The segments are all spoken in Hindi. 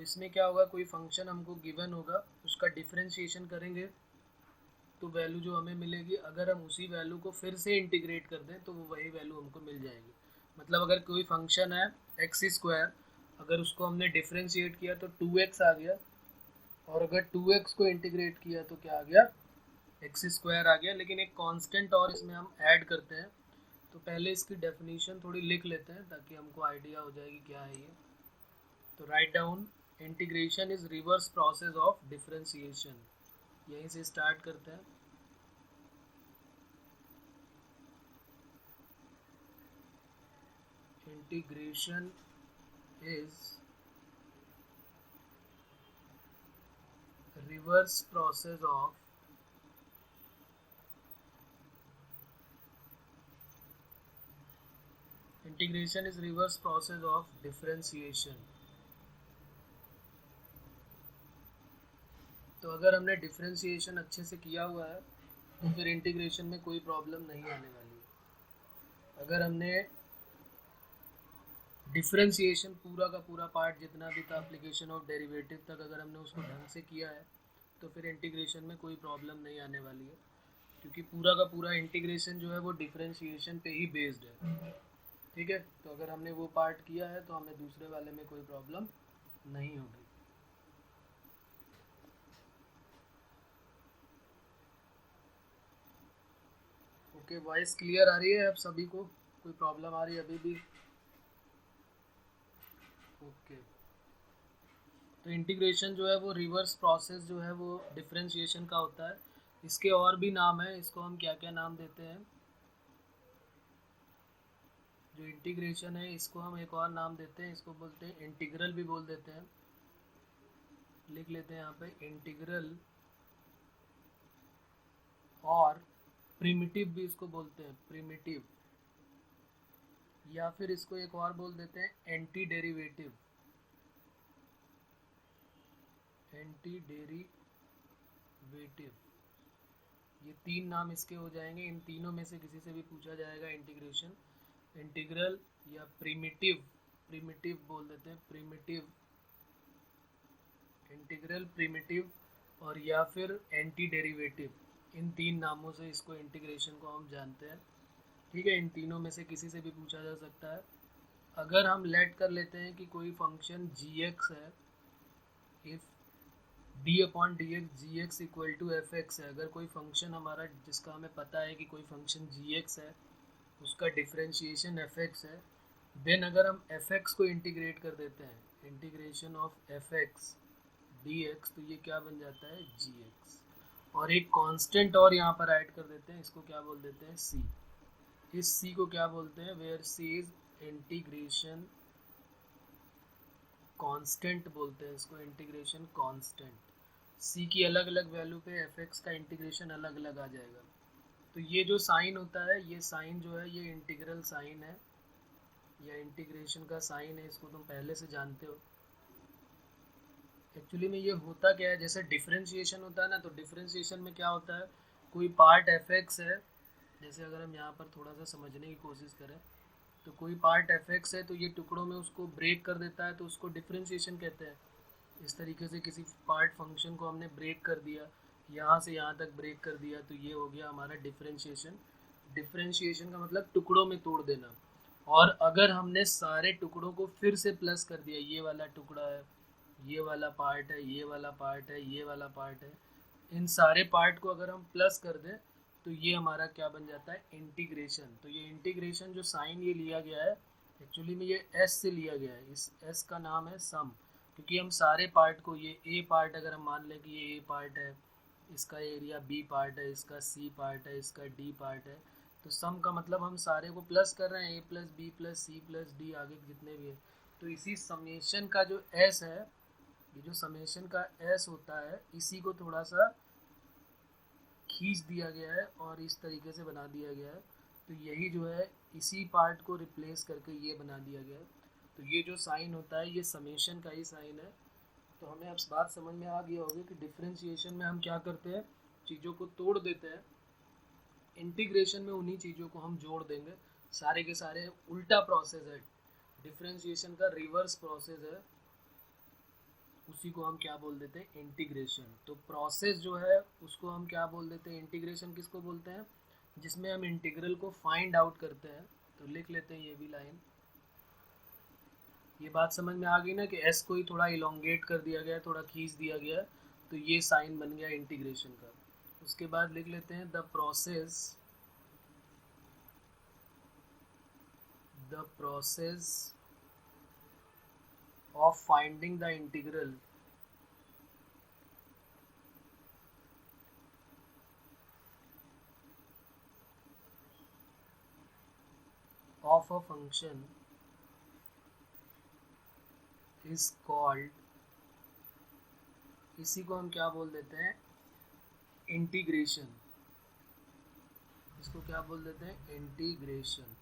इसमें क्या होगा, कोई फंक्शन हमको गिवन होगा, उसका डिफरेंशिएशन करेंगे तो वैल्यू जो हमें मिलेगी, अगर हम उसी वैल्यू को फिर से इंटीग्रेट कर दें तो वो वही वैल्यू हमको मिल जाएगी। मतलब अगर कोई फंक्शन है एक्स स्क्वायर, अगर उसको हमने डिफरेंशिएट किया तो 2x आ गया, और अगर 2x को इंटीग्रेट किया तो क्या आ गया, एक्स स्क्वायर आ गया। लेकिन एक कांस्टेंट और इसमें हम ऐड करते हैं, तो पहले इसकी डेफिनेशन थोड़ी लिख लेते हैं ताकि हमको आइडिया हो जाए कि क्या है ये। तो write down, integration is reverse process of differentiation. यहीं से स्टार्ट करते हैं। Integration is reverse process of integration is reverse process of differentiation. तो अगर हमने डिफरेंशिएशन अच्छे से किया हुआ है तो फिर इंटीग्रेशन में कोई प्रॉब्लम नहीं आने वाली है। अगर हमने डिफरेंशिएशन पूरा का पूरा पार्ट जितना भी था एप्लीकेशन ऑफ डेरिवेटिव तक, अगर हमने उसको ढंग से किया है तो फिर इंटीग्रेशन में कोई प्रॉब्लम नहीं आने वाली है, क्योंकि पूरा का पूरा इंटीग्रेशन जो है वो डिफरेंशिएशन पे ही बेस्ड है। ठीक है, तो अगर हमने वो पार्ट किया है तो हमें दूसरे वाले में कोई प्रॉब्लम नहीं होगी। ओके, वॉइस क्लियर आ रही है अब सभी को? कोई प्रॉब्लम आ रही है अभी भी? ओके, तो इंटीग्रेशन जो है वो रिवर्स प्रोसेस जो है वो डिफरेंशिएशन का होता है। इसके और भी नाम है, इसको हम क्या क्या नाम देते हैं? जो इंटीग्रेशन है इसको हम एक और नाम देते हैं, इसको बोलते हैं इंटीग्रल भी बोल देते हैं। लिख लेते हैं यहाँ पे इंटीग्रल, और प्रिमिटिव भी इसको बोलते हैं, प्रिमिटिव, या फिर इसको एक और बोल देते हैं एंटी डेरिवेटिव, एंटी डेरिवेटिव। ये तीन नाम इसके हो जाएंगे। इन तीनों में से किसी से भी पूछा जाएगा इंटीग्रेशन, इंटीग्रल या प्रिमिटिव, प्रिमिटिव बोल देते हैं, प्रिमिटिव, इंटीग्रल, प्रिमिटिव, और या फिर एंटी डेरिवेटिव। इन तीन नामों से इसको इंटीग्रेशन को हम जानते हैं। ठीक है, इन तीनों में से किसी से भी पूछा जा सकता है। अगर हम लेट कर लेते हैं कि कोई फंक्शन g(x) है, if d upon d x g x equal to f x है, अगर कोई फंक्शन हमारा जिसका हमें पता है कि कोई फंक्शन g(x) है, उसका डिफरेंशिएशन एफ एक्स है, देन अगर हम एफ एक्स को इंटीग्रेट कर देते हैं, integration of f x d x, तो ये क्या बन जाता है, g(x). और एक कांस्टेंट और यहाँ पर ऐड कर देते हैं, इसको क्या बोल देते हैं, c। इस c को क्या बोलते हैं, where c is integration constant बोलते हैं इसको, इंटीग्रेशन कांस्टेंट। c की अलग अलग वैल्यू पे एफ एक्स का इंटीग्रेशन अलग अलग आ जाएगा। तो ये जो साइन होता है, ये साइन जो है ये इंटीग्रल साइन है, या इंटीग्रेशन का साइन है, इसको तुम पहले से जानते हो। एक्चुअली में ये होता क्या है, जैसे डिफरेंशिएशन होता है ना, तो डिफरेंशिएशन में क्या होता है, कोई पार्ट एफ एक्स है, जैसे अगर हम यहाँ पर थोड़ा सा समझने की कोशिश करें, तो कोई पार्ट एफ एक्स है तो ये टुकड़ों में उसको ब्रेक कर देता है, तो उसको डिफरेंशिएशन कहते हैं। इस तरीके से किसी पार्ट फंक्शन को हमने ब्रेक कर दिया, यहाँ से यहाँ तक ब्रेक कर दिया, तो ये हो गया हमारा डिफरेंशिएशन। डिफरेंशिएशन का मतलब टुकड़ों में तोड़ देना। और अगर हमने सारे टुकड़ों को फिर से प्लस कर दिया, ये वाला टुकड़ा है, ये वाला पार्ट है, ये वाला पार्ट है, ये वाला पार्ट है, इन सारे पार्ट को अगर हम प्लस कर दें तो ये हमारा क्या बन जाता है, इंटीग्रेशन। तो ये इंटीग्रेशन जो साइन ये लिया गया है, एक्चुअली में ये एस से लिया गया है, इस एस का नाम है सम, क्योंकि हम सारे पार्ट को, ये ए पार्ट अगर हम मान लें कि ये ए पार्ट है, इसका एरिया बी पार्ट है, इसका सी पार्ट है, इसका डी पार्ट है, तो सम का मतलब हम सारे को प्लस कर रहे हैं, A plus B plus C plus D, आगे जितने भी है। तो इसी समेशन का जो एस है, ये जो समेशन का एस होता है, इसी को थोड़ा सा खींच दिया गया है और इस तरीके से बना दिया गया है। तो यही जो है इसी पार्ट को रिप्लेस करके ये बना दिया गया है। तो ये जो साइन होता है ये समेशन का ही साइन है। तो हमें अब बात समझ में आ गया होगी कि डिफरेंशिएशन में हम क्या करते हैं, चीज़ों को तोड़ देते हैं। इंटीग्रेशन में उन्हीं चीज़ों को हम जोड़ देंगे। सारे के सारे उल्टा प्रोसेस है, डिफरेंशिएशन का रिवर्स प्रोसेस है। उसी को हम क्या बोल देते हैं, इंटीग्रेशन। तो प्रोसेस जो है उसको हम क्या बोल देते हैं, इंटीग्रेशन किसको बोलते हैं, जिसमें हम इंटीग्रल को फाइंड आउट करते हैं। तो लिख लेते हैं ये भी लाइन। ये बात समझ में आ गई ना कि एस को ही थोड़ा इलोंगेट कर दिया गया, थोड़ा खींच दिया गया, तो ये साइन बन गया इंटीग्रेशन का। उसके बाद लिख लेते हैं the process of finding the integral of a function is called, इसी को हम क्या बोल देते हैं, इंटीग्रेशन। इसको क्या बोल देते हैं, इंटीग्रेशन।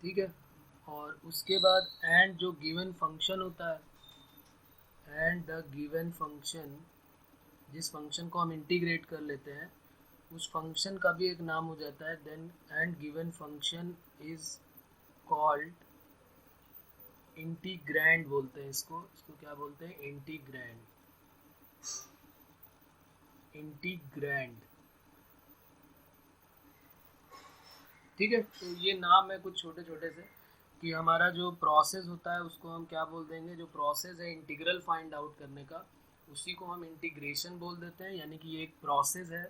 ठीक है। और उसके बाद एंड जो गिवन फंक्शन होता है, एंड द गिवन फंक्शन, जिस फंक्शन को हम इंटीग्रेट कर लेते हैं उस फंक्शन का भी एक नाम हो जाता है, then and given function is called integrand बोलते हैं इसको क्या बोलते हैं, इंटीग्रैंड। ठीक है। तो ये नाम है कुछ छोटे छोटे से कि हमारा जो प्रोसेस होता है उसको हम क्या बोल देंगे, जो प्रोसेस है इंटीग्रल फाइंड आउट करने का, उसी को हम इंटीग्रेशन बोल देते हैं। यानी कि ये एक प्रोसेस है,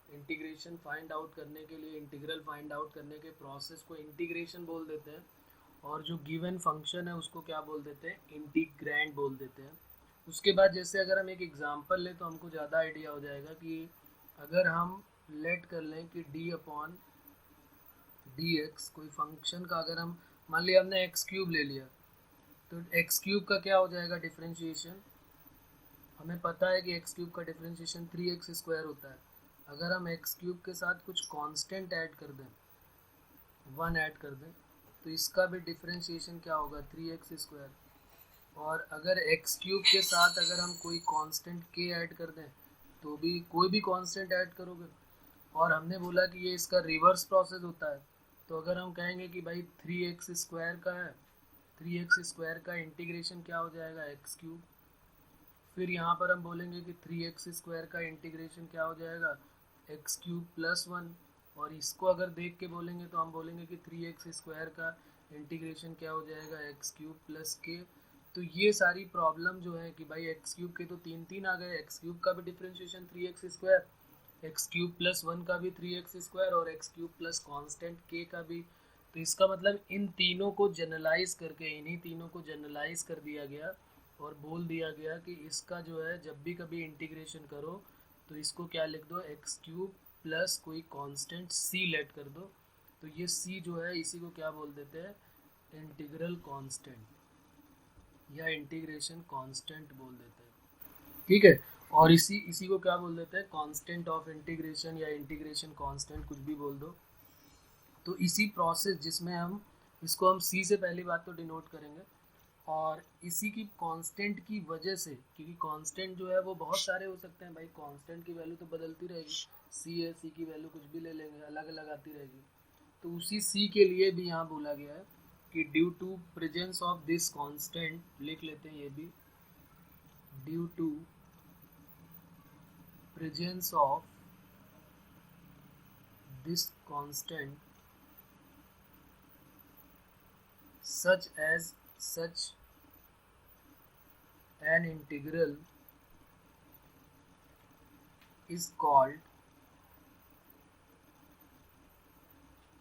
इंटीग्रेशन फाइंड आउट करने के लिए, इंटीग्रल फाइंड आउट करने के प्रोसेस को इंटीग्रेशन बोल देते हैं। और जो गिवन फंक्शन है उसको क्या बोल देते हैं, इंटीग्रैंड बोल देते हैं। उसके बाद जैसे अगर हम एक एग्जांपल लें तो हमको ज़्यादा आइडिया हो जाएगा कि अगर हम लेट कर लें कि डी अपॉन डी एक्स, कोई फंक्शन का अगर हम मान लिया हमने एक्स क्यूब ले लिया, तो एक्स क्यूब का क्या हो जाएगा डिफरेंशिएशन, हमें पता है कि एक्स क्यूब का डिफरेंशिएशन 3x स्क्वायर होता है। अगर हम एक्स क्यूब के साथ कुछ कांस्टेंट ऐड कर दें, 1 ऐड कर दें, तो इसका भी डिफरेंशिएशन क्या होगा, 3x स्क्वायर। और अगर एक्स क्यूब के साथ अगर हम कोई कांस्टेंट k ऐड कर दें, तो भी कोई भी कांस्टेंट ऐड करोगे, और हमने बोला कि ये इसका रिवर्स प्रोसेस होता है, तो अगर हम कहेंगे कि भाई 3x स्क्वायर का है, 3x स्क्वायर का इंटीग्रेशन क्या हो जाएगा, एक्स क्यूब। फिर यहाँ पर हम बोलेंगे कि 3x स्क्वायर का इंटीग्रेशन क्या हो जाएगा, एक्स क्यूब प्लस 1। और इसको अगर देख के बोलेंगे तो हम बोलेंगे कि 3x स्क्वायर का इंटीग्रेशन क्या हो जाएगा, एक्स क्यूब प्लस के। तो ये सारी प्रॉब्लम जो है कि भाई एक्स क्यूब के तो तीन आ गए, एक्स क्यूब का भी differentiation 3x square, x cube plus 1 का भी 3x स्क्वायर, और एक्स क्यूब प्लस कॉन्स्टेंट के का भी। तो इसका मतलब इन तीनों को जनरलाइज करके, इन्हीं तीनों को जनरलाइज कर दिया गया और बोल दिया गया कि इसका जो है जब भी कभी इंटीग्रेशन करो तो इसको क्या लिख दो, एक्स क्यूब प्लस कोई कांस्टेंट c लेट कर दो। तो ये c जो है इसी को क्या बोल देते हैं, इंटीग्रल कांस्टेंट या इंटीग्रेशन कांस्टेंट बोल देते हैं। ठीक है। और इसी को क्या बोल देते हैं, कांस्टेंट ऑफ इंटीग्रेशन या इंटीग्रेशन कांस्टेंट, कुछ भी बोल दो। तो इसी प्रोसेस जिसमें हम इसको हम c से पहली बात तो डिनोट करेंगे, और इसी की कांस्टेंट की वजह से, क्योंकि कांस्टेंट जो है वो बहुत सारे हो सकते हैं भाई, कांस्टेंट की वैल्यू तो बदलती रहेगी, c है, c की वैल्यू कुछ भी ले लेंगे, अलग अलग आती रहेगी। तो उसी c के लिए भी यहाँ बोला गया है कि due to presence of this constant, लिख लेते हैं ये भी, due to presence of this constant such an integral is called,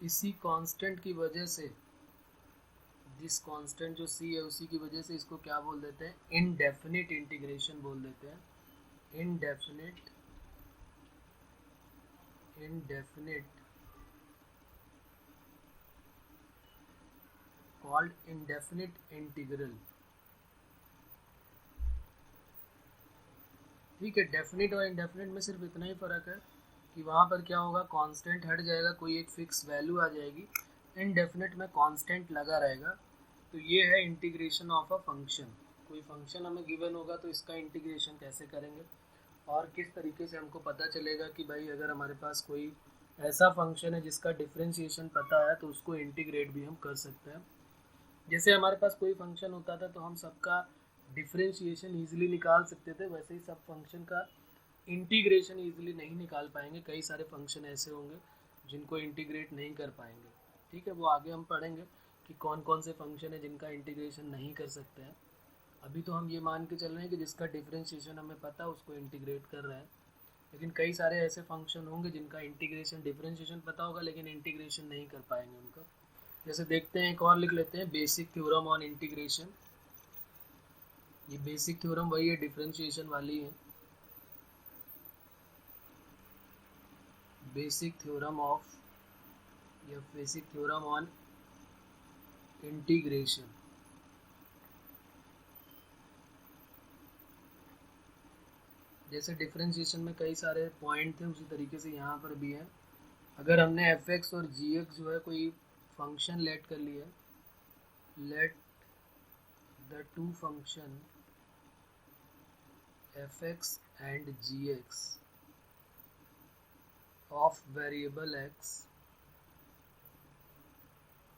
इसी कांस्टेंट की वजह से, जिस कांस्टेंट जो c है उसी की वजह से इसको क्या बोल देते हैं, इनडेफिनिट इंटीग्रेशन बोल देते हैं। Indefinite called indefinite integral. ठीक है। डेफिनिट और इंडेफिनिट में सिर्फ इतना ही फ़र्क है कि वहाँ पर क्या होगा, कांस्टेंट हट जाएगा, कोई एक फिक्स वैल्यू आ जाएगी, इनडेफिनिट में कांस्टेंट लगा रहेगा। तो ये है इंटीग्रेशन ऑफ अ फंक्शन। कोई फंक्शन हमें गिवन होगा तो इसका इंटीग्रेशन कैसे करेंगे, और किस तरीके से हमको पता चलेगा कि भाई अगर हमारे पास कोई ऐसा फंक्शन है जिसका डिफरेंशिएशन पता है तो उसको इंटीग्रेट भी हम कर सकते हैं। जैसे हमारे पास कोई फंक्शन होता था तो हम सबका डिफरेंशिएशन ईजिली निकाल सकते थे, वैसे ही सब फंक्शन का इंटीग्रेशन ईजिली नहीं निकाल पाएंगे। कई सारे फंक्शन ऐसे होंगे जिनको इंटीग्रेट नहीं कर पाएंगे। ठीक है, वो आगे हम पढ़ेंगे कि कौन कौन से फंक्शन है जिनका इंटीग्रेशन नहीं कर सकते हैं। अभी तो हम ये मान के चल रहे हैं कि जिसका डिफरेंशिएशन हमें पता है उसको इंटीग्रेट कर रहा है, लेकिन कई सारे ऐसे फंक्शन होंगे जिनका इंटीग्रेशन डिफरेंशिएशन पता होगा लेकिन इंटीग्रेशन नहीं कर पाएंगे उनका। जैसे देखते हैं, एक और लिख लेते हैं, बेसिक थ्योरम ऑन इंटीग्रेशन। ये बेसिक थ्योरम वही है, डिफरेंशिएशन वाली है। बेसिक थ्योरम ऑफ या बेसिक थ्योरम ऑन इंटीग्रेशन। जैसे डिफरेंशिएशन में कई सारे पॉइंट थे, उसी तरीके से यहाँ पर भी है। अगर हमने एफ एक्स और जी एक्स जो है कोई फंक्शन लेट कर लिया, let the two function f x and g x of variable x.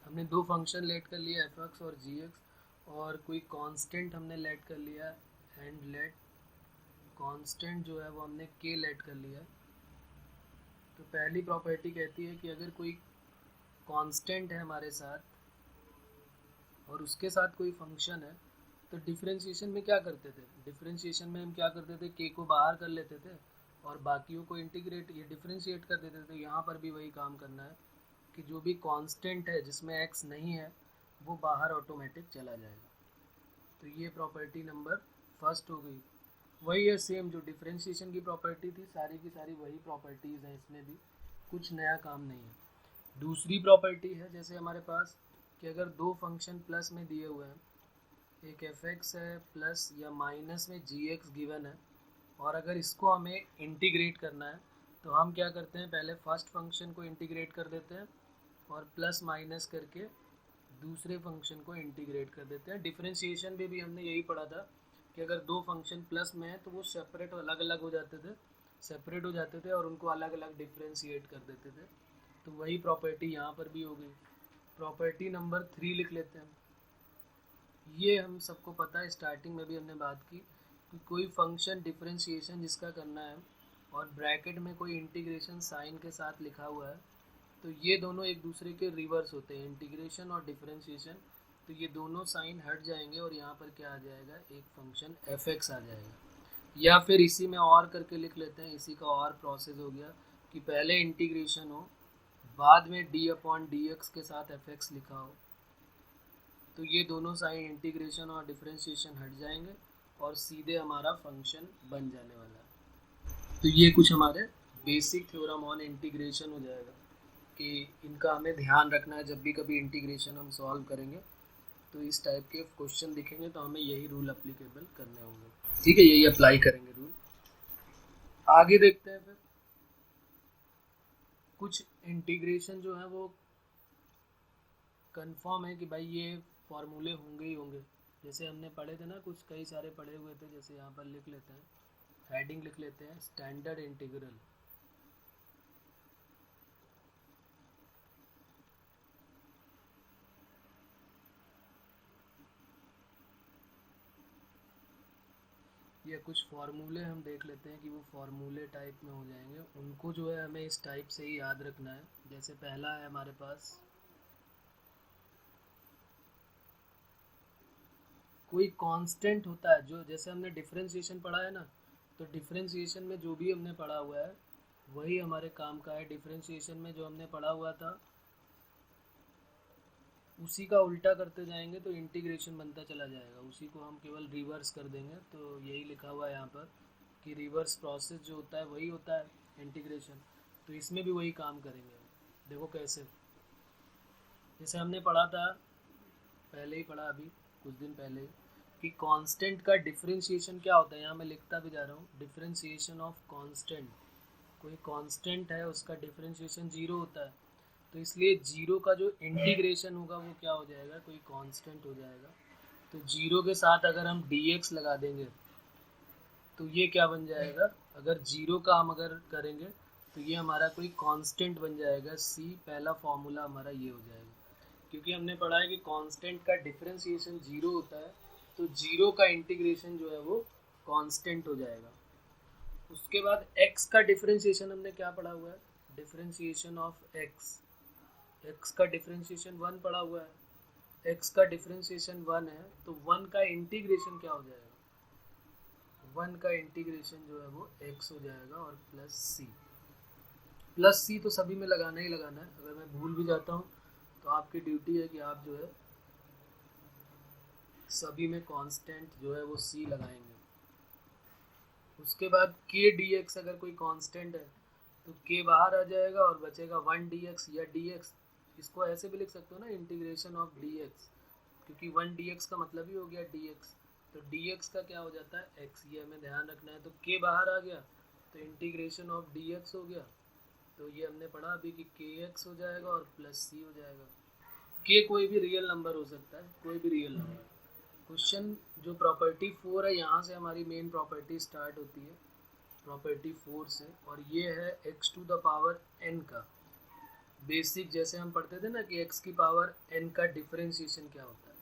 हमने दो फंक्शन लेट कर लिया, एफ एक्स और जी एक्स, और कोई कांस्टेंट हमने लेट कर लिया, एंड लेट कांस्टेंट जो है वो हमने के लेट कर लिया। तो पहली प्रॉपर्टी कहती है कि अगर कोई कांस्टेंट है हमारे साथ और उसके साथ कोई फंक्शन है, तो डिफरेंशिएशन में क्या करते थे, डिफरेंशिएशन में हम क्या करते थे, के को बाहर कर लेते थे और बाकियों को इंटीग्रेट ये डिफरेंशिएट कर देते थे। यहाँ पर भी वही काम करना है कि जो भी कांस्टेंट है जिसमें एक्स नहीं है वो बाहर ऑटोमेटिक चला जाएगा। तो ये प्रॉपर्टी नंबर फर्स्ट हो गई। वही है सेम जो डिफरेंशिएशन की प्रॉपर्टी थी, सारी की सारी वही प्रॉपर्टीज़ हैं, इसमें भी कुछ नया काम नहीं है। दूसरी प्रॉपर्टी है, जैसे हमारे पास कि अगर दो फंक्शन प्लस में दिए हुए हैं, एक एफ एक्स है प्लस या माइनस में जी एक्स गिवन है, और अगर इसको हमें इंटीग्रेट करना है तो हम क्या करते हैं, पहले फर्स्ट फंक्शन को इंटीग्रेट कर देते हैं और प्लस माइनस करके दूसरे फंक्शन को इंटीग्रेट कर देते हैं। डिफरेंशिएशन भी हमने यही पढ़ा था कि अगर दो फंक्शन प्लस में है तो वो सेपरेट अलग अलग हो जाते थे, सेपरेट हो जाते थे और उनको अलग अलग डिफरेंशिएट कर देते थे। तो वही प्रॉपर्टी यहाँ पर भी हो गई। प्रॉपर्टी नंबर 3 लिख लेते हैं। ये हम सबको पता है, स्टार्टिंग में भी हमने बात की कि कोई फंक्शन डिफरेंशिएशन जिसका करना है और ब्रैकेट में कोई इंटीग्रेशन साइन के साथ लिखा हुआ है, तो ये दोनों एक दूसरे के रिवर्स होते हैं, इंटीग्रेशन और डिफरेंशिएशन। तो ये दोनों साइन हट जाएंगे और यहाँ पर क्या आ जाएगा, एक फंक्शन एफ एक्स आ जाएगा। या फिर इसी में और करके लिख लेते हैं, इसी का और प्रोसेस हो गया कि पहले इंटीग्रेशन हो, बाद में डी अपॉन डी एक्स के साथ एफ एक्स लिखा हो, तो ये दोनों साइन इंटीग्रेशन और डिफरेंशिएशन हट जाएंगे और सीधे हमारा फंक्शन बन जाने वाला है। तो ये कुछ हमारे बेसिक थ्योरम ऑन इंटीग्रेशन हो जाएगा कि इनका हमें ध्यान रखना है। जब भी कभी इंटीग्रेशन हम सॉल्व करेंगे तो इस टाइप के क्वेश्चन दिखेंगे तो हमें यही रूल अप्लीकेबल करने होंगे। ठीक है, यही अप्लाई करेंगे रूल। आगे देखते हैं फिर कुछ इंटीग्रेशन जो है वो कंफर्म है कि भाई ये फॉर्मूले होंगे ही होंगे। जैसे हमने पढ़े थे ना, कुछ कई सारे पढ़े हुए थे, जैसे यहाँ पर लिख लेते हैं, हेडिंग लिख लेते हैं, स्टैंडर्ड इंटीग्रल। या कुछ फार्मूले हम देख लेते हैं कि वो फार्मूले टाइप में हो जाएंगे, उनको जो है हमें इस टाइप से ही याद रखना है। जैसे पहला है हमारे पास, कोई कांस्टेंट होता है, जो जैसे हमने डिफरेंशिएशन पढ़ा है ना, तो डिफरेंशिएशन में जो भी हमने पढ़ा हुआ है वही हमारे काम का है। डिफरेंशिएशन में जो हमने पढ़ा हुआ था उसी का उल्टा करते जाएंगे तो इंटीग्रेशन बनता चला जाएगा, उसी को हम केवल रिवर्स कर देंगे। तो यही लिखा हुआ है यहाँ पर कि रिवर्स प्रोसेस जो होता है वही होता है इंटीग्रेशन। तो इसमें भी वही काम करेंगे। देखो कैसे, जैसे हमने पढ़ा था, पहले ही पढ़ा अभी कुछ दिन पहले, कि कांस्टेंट का डिफरेंशिएशन क्या होता है। यहाँ मैं लिखता भी जा रहा हूँ, डिफरेंशिएशन ऑफ कांस्टेंट। कोई कांस्टेंट है उसका डिफरेंशिएशन 0 होता है, तो इसलिए 0 का जो इंटीग्रेशन होगा वो क्या हो जाएगा, कोई कांस्टेंट हो जाएगा। तो 0 के साथ अगर हम dx लगा देंगे तो ये क्या बन जाएगा, अगर 0 का हम अगर करेंगे तो ये हमारा कोई कांस्टेंट बन जाएगा, c। पहला फॉर्मूला हमारा ये हो जाएगा। क्योंकि हमने पढ़ा है कि कांस्टेंट का डिफरेंशिएशन 0 होता है, तो 0 का इंटीग्रेशन जो है वो कांस्टेंट हो जाएगा। उसके बाद x का डिफरेंशिएशन हमने क्या पढ़ा हुआ है, डिफरेंशिएशन ऑफ x, x का डिफरेंशिएशन 1 पढ़ा हुआ है, x का डिफरेंशिएशन 1 है, तो 1 का इंटीग्रेशन क्या हो जाएगा, 1 का इंटीग्रेशन जो है वो x हो जाएगा और प्लस c तो सभी में लगाना ही लगाना है। अगर मैं भूल भी जाता हूँ तो आपकी ड्यूटी है कि आप जो है सभी में कांस्टेंट जो है वो c लगाएंगे। उसके बाद k dx, अगर कोई कांस्टेंट है तो k बाहर आ जाएगा और बचेगा 1 dx या dx, इसको ऐसे भी लिख सकते हो ना, इंटीग्रेशन ऑफ dx, क्योंकि 1 dx का मतलब ही हो गया dx, तो dx का क्या हो जाता है x, ये हमें ध्यान रखना है। तो k बाहर आ गया तो इंटीग्रेशन ऑफ dx हो गया, तो ये हमने पढ़ा अभी कि kx हो जाएगा और प्लस c हो जाएगा। k कोई भी रियल नंबर हो सकता है, कोई भी रियल नंबर। क्वेश्चन जो प्रॉपर्टी 4 है, यहाँ से हमारी मेन प्रॉपर्टी स्टार्ट होती है, प्रॉपर्टी 4 से, और ये है x to the power n का बेसिक। जैसे हम पढ़ते थे ना कि x की पावर n का डिफरेंशिएशन क्या होता है,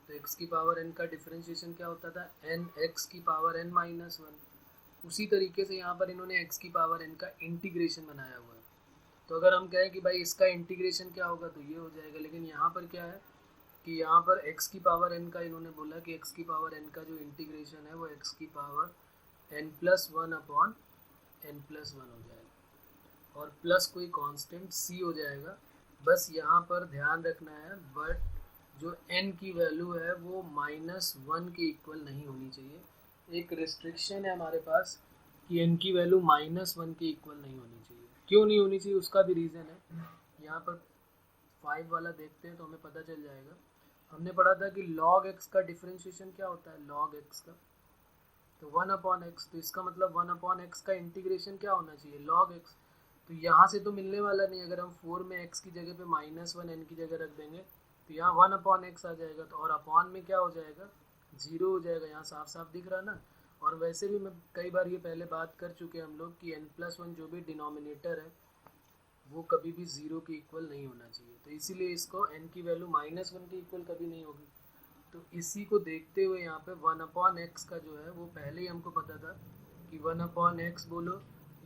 तो x की पावर n का डिफरेंशिएशन क्या होता था, n x की पावर n माइनस 1। उसी तरीके से यहाँ पर इन्होंने x की पावर n का इंटीग्रेशन बनाया हुआ है। तो अगर हम कहें कि भाई इसका इंटीग्रेशन क्या होगा तो ये हो जाएगा, लेकिन यहाँ पर क्या है कि यहाँ पर x की पावर n का इन्होंने बोला कि x की पावर n का जो इंटीग्रेशन है वो x की power n plus 1 upon n plus 1 हो जाएगा, और प्लस कोई कांस्टेंट c हो जाएगा। बस यहाँ पर ध्यान रखना है, बट जो n की वैल्यू है वो -1 के इक्वल नहीं होनी चाहिए। एक रिस्ट्रिक्शन है हमारे पास कि n की वैल्यू -1 के इक्वल नहीं होनी चाहिए। क्यों नहीं होनी चाहिए, उसका भी रीज़न है। यहाँ पर 5 वाला देखते हैं तो हमें पता चल जाएगा। हमने पढ़ा था कि log x का डिफरेंशिएशन क्या होता है, log x का, तो 1 अपॉन एक्स, तो इसका मतलब 1 अपॉन एक्स का इंटीग्रेशन क्या होना चाहिए, log x। तो यहाँ से तो मिलने वाला नहीं, अगर हम 4 में x की जगह पे -1 n की जगह रख देंगे तो यहाँ 1 अपॉन एक्स आ जाएगा, तो और अपॉन में क्या हो जाएगा, 0 हो जाएगा। यहाँ साफ साफ दिख रहा ना। और वैसे भी मैं कई बार ये पहले बात कर चुके हैं हम लोग कि n+1 जो भी डिनोमिनेटर है वो कभी भी 0 के इक्वल नहीं होना चाहिए, तो इसीलिए इसको n की वैल्यू -1 के इक्वल कभी नहीं होगी। तो इसी को देखते हुए यहाँ पे 1 अपॉन एक्स का जो है वो पहले ही हमको पता था कि 1 अपॉन एक्स बोलो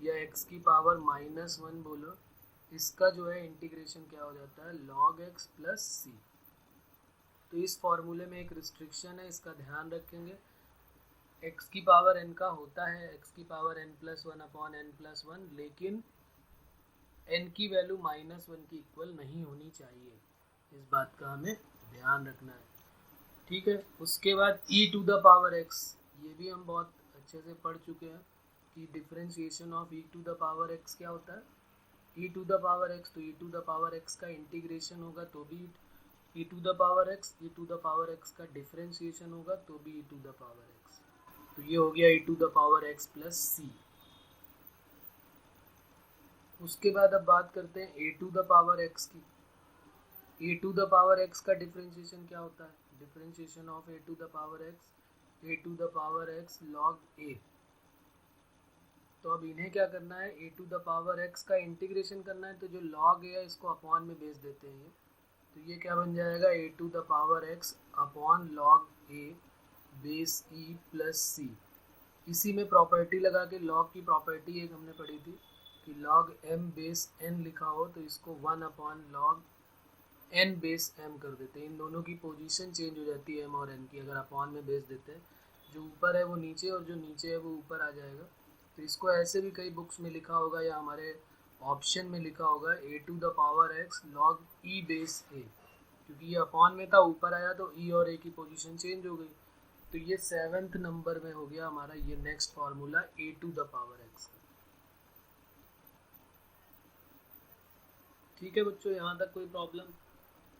या x की पावर -1 बोलो, इसका जो है इंटीग्रेशन क्या हो जाता है, log x प्लस c। तो इस फॉर्मूले में एक रिस्ट्रिक्शन है, इसका ध्यान रखेंगे। x की पावर n का होता है x की पावर n+1 अपॉन n+1, लेकिन n की वैल्यू -1 की इक्वल नहीं होनी चाहिए, इस बात का हमें ध्यान रखना है, ठीक है। उसके बाद e to the power x, ये भी हम बहुत अच्छे से पढ़ चुके हैं कि differentiation of e to the power x क्या होता है, e to the power x, तो e to the power x का इंटीग्रेशन होगा तो भी e to the power x, e to the power x का डिफरेंशिएशन होगा तो भी e to the power x, तो ये हो गया e to the power x plus c। उसके बाद अब बात करते हैं a to the power x की। a to the power x का डिफरेंशिएशन क्या होता है, differentiation of a to the power x log a। तो अब इन्हें क्या करना है, a to the power x का इंटीग्रेशन करना है, तो जो log a है इसको अपॉन में बेच देते हैं, तो ये क्या बन जाएगा, a to the power x upon log a base e plus c। इसी में प्रॉपर्टी लगा के, log की प्रॉपर्टी एक हमने पढ़ी थी कि log m बेस n लिखा हो तो इसको 1 upon log n base m कर देते हैं। इन दोनों की पोजीशन चेंज हो जाती है m और n की, अगर अपॉन में बेच देते हैं, जो ऊपर है वो नीचे और जो नीचे है वो ऊपर आ जाएगा। तो इसको ऐसे भी कई बुक्स में लिखा होगा या हमारे ऑप्शन में लिखा होगा a to the power x log e base a, क्योंकि ये अपॉन में था, ऊपर आया तो e और a की पोजीशन चेंज हो गई। तो ये 7th नंबर में हो गया हमारा ये next formula a to the power x। ठीक है बच्चों, यहाँ तक कोई प्रॉब्लम।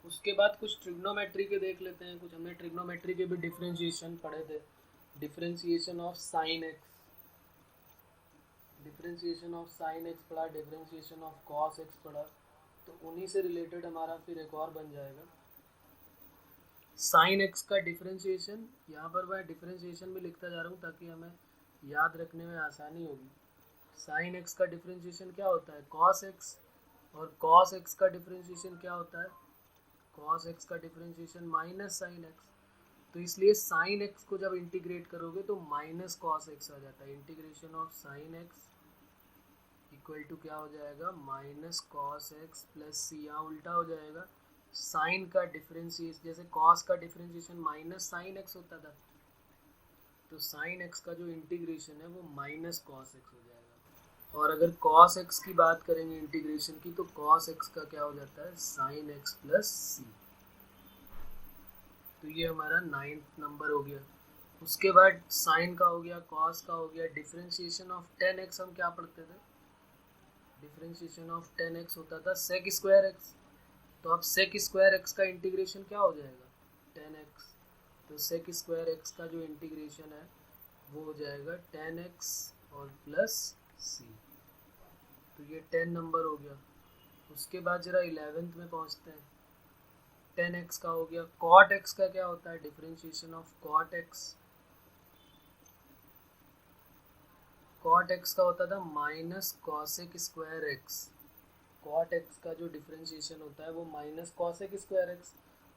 उसके बाद कुछ ट्रिग्नोमेट्री के देख लेते हैं, कुछ हमने ट्रिग्नोमेट्री के भी डिफरेंशिएशन पढ़े थे। Differentiation of sine x, differentiation of sine x पढ़ा, डिफरेंशिएशन ऑफ कॉस एक्स पढ़ा, तो उन्हीं से रिलेटेड हमारा फिर एक और बन जाएगा साइन एक्स का डिफरेंशिएशन। यहाँ पर मैं डिफरेंशिएशन भी लिखता जा रहा हूँ ताकि हमें याद रखने में आसानी होगी। साइन एक्स का डिफरेंशिएशन क्या होता है, कॉस एक्स, और कॉस एक्स का डिफरेंशिएशन क्या होता है, कॉस एक्स का डिफरेंशिएशन माइनस साइन एक्स, तो इसलिए साइन एक्स को जब इंटीग्रेट करोगे तो माइनस कॉस एक्स आ जाता है। Integration of sine x equal to क्या हो जाएगा, minus cos x plus c. यहाँ उल्टा हो जाएगा, साइन का डिफरेंशिएशन, जैसे कॉस का डिफरेंशिएशन माइनस साइन एक्स होता था, तो साइन एक्स का जो इंटीग्रेशन है वो माइनस कॉस एक्स हो जाएगा। और अगर कॉस एक्स की बात करेंगे इंटीग्रेशन की, तो कॉस एक्स का क्या हो जाता है, साइन एक्स प्लस सी। तो ये हमारा 9th नंबर हो गया। उसके बाद साइन का हो गया, कॉस का हो गया। डिफरेंशिएशन ऑफ 10x हम क्या पढ़ते थे, डिफरेंशिएशन ऑफ 10x होता था सेक स्क्वायर एक्स। तो अब सेक स्क्वायर एक्स का इंटीग्रेशन क्या हो जाएगा, 10x। तो सेक स्क्वायर एक्स का जो इंटीग्रेशन है वो हो जाएगा 10x और प्लस सी। तो ये 10 नंबर हो गया। उसके बाद जरा 11th में पहुंचते हैं। 10x का हो गया। कॉट एक्स का क्या होता है, differentiation of cot x. Cot x का होता था minus cosec square x. Cot x का जो डिफरेंशिएशन होता है वो माइनस कॉसेक स्क्वायर एक्स।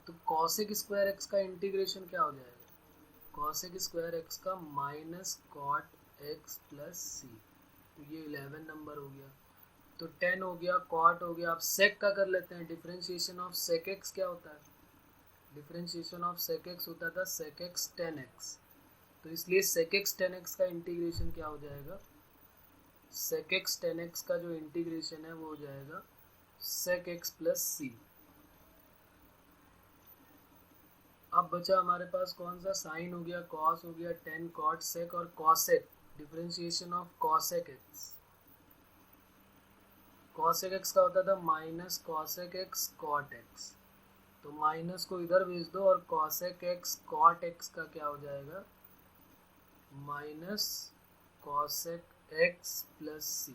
तो कॉसेक स्क्वायर एक्स का इंटीग्रेशन क्या हो जाएगा, कॉसेक स्क्वायर एक्स का minus cot x plus c. तो ये 11 नंबर हो गया। तो 10 हो गया, कॉट हो गया। अब सेक का कर लेते हैं। डिफरेंशिएशन ऑफ सेक एक्स क्या होता है, डिफरेंशिएशन ऑफ सेक एक्स होता था सेक एक्स 10x। तो इसलिए सेक एक्स 10x का इंटीग्रेशन क्या हो जाएगा, सेक एक्स 10x का जो इंटीग्रेशन है वो हो जाएगा सेक एक्स प्लस सी। अब बचा हमारे पास कौन सा, साइन हो गया, कॉस हो गया, 10 कॉट सेक और cosec. Differentiation of cosec x. Cosec x का होता था minus cosec x cot x. तो माइनस को इधर भेज दो और कॉसेक एक्स कॉट एक्स का क्या हो जाएगा, minus cosec x plus c.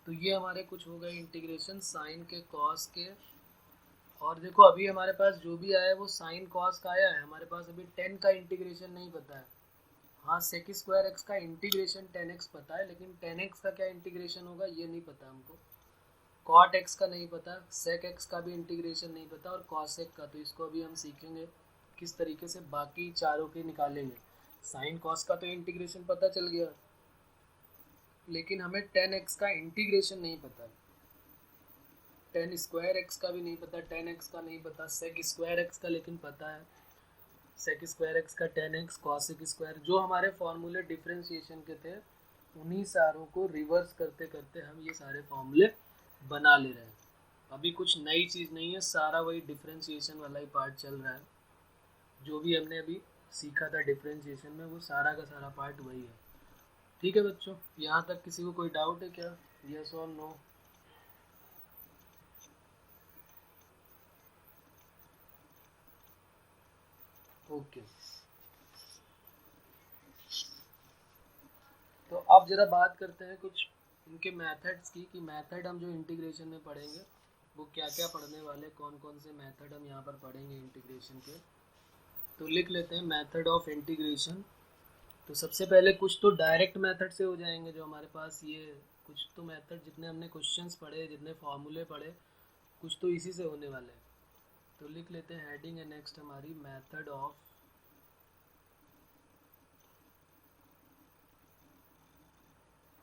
तो ये हमारे कुछ हो गए इंटीग्रेशन साइन के, कॉस के। और देखो अभी हमारे पास जो भी आया है वो साइन कॉस का आया है, हमारे पास अभी 10 का इंटीग्रेशन नहीं पता है। हाँ सेक स्क्वायर एक्स का इंटीग्रेशन 10x पता है, लेकिन 10x का क्या इंटीग्रेशन होगा ये नहीं पता हमको। कॉट एक्स का नहीं पता, सेक एक्स का भी इंटीग्रेशन नहीं पता, और कॉसेक का। तो इसको अभी हम सीखेंगे किस तरीके से बाकी चारों के निकालेंगे। साइन कॉस का तो इंटीग्रेशन पता चल गया, लेकिन हमें 10x का इंटीग्रेशन नहीं पता, 10 स्क्वायर एक्स का भी नहीं पता, 10x का नहीं पता, सेक स्क्वायर एक्स का लेकिन पता है, सेक स्क्वायर एक्स का 10x, कॉसेक स्क्वायर। जो हमारे फॉर्मूले डिफरेंशिएशन के थे उन्हीं सारों को रिवर्स करते करते हम ये सारे फॉर्मूले बना ले रहे हैं। अभी कुछ नई चीज़ नहीं है, सारा वही डिफरेंशिएशन वाला ही पार्ट चल रहा है। जो भी हमने अभी सीखा था डिफरेंशिएशन में वो सारा का सारा पार्ट वही है। ठीक है बच्चों, यहाँ तक किसी को कोई डाउट है क्या, यस और नो? ओके। तो अब जरा बात करते हैं कुछ इनके मेथड्स की, कि मेथड हम जो इंटीग्रेशन में पढ़ेंगे वो क्या क्या पढ़ने वाले, कौन कौन से मेथड हम यहाँ पर पढ़ेंगे इंटीग्रेशन के। तो लिख लेते हैं मेथड ऑफ इंटीग्रेशन। तो सबसे पहले कुछ तो डायरेक्ट मेथड से हो जाएंगे, जो हमारे पास ये कुछ तो मेथड, जितने हमने क्वेश्चंस पढ़े, जितने फॉर्मूले पढ़े, कुछ तो इसी से होने वाले हैं। तो लिख लेते हैं हेडिंग है नेक्स्ट हमारी, method of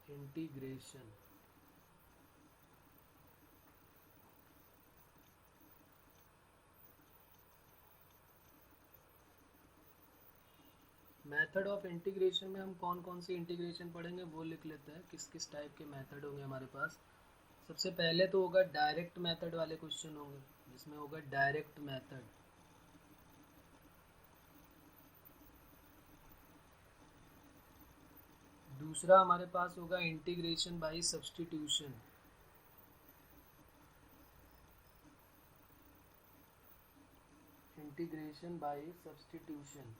integration. Method of integration में हम कौन कौन सी इंटीग्रेशन पढ़ेंगे वो लिख लेते हैं, किस किस टाइप के मेथड होंगे हमारे पास। सबसे पहले तो होगा डायरेक्ट मेथड वाले क्वेश्चन होंगे, जिसमें होगा डायरेक्ट मेथड। दूसरा हमारे पास होगा integration by substitution. Integration by substitution.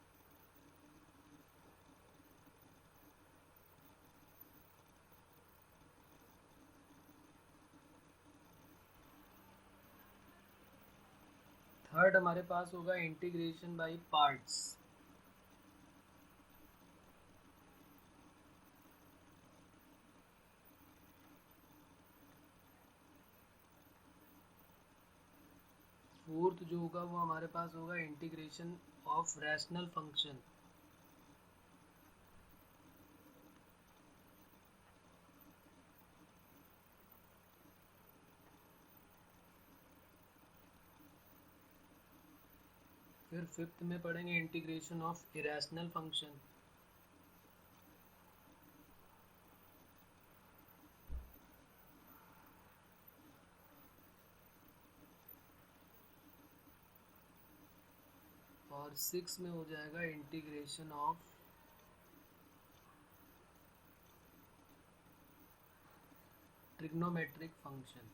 Third हमारे पास होगा इंटीग्रेशन बाय पार्ट्स। फोर्थ जो होगा वो हमारे पास होगा इंटीग्रेशन ऑफ रैशनल फंक्शन। फिर फिफ्थ में पढ़ेंगे इंटीग्रेशन ऑफ इरेशनल फंक्शन। और सिक्स में हो जाएगा इंटीग्रेशन ऑफ ट्रिग्नोमेट्रिक फंक्शन।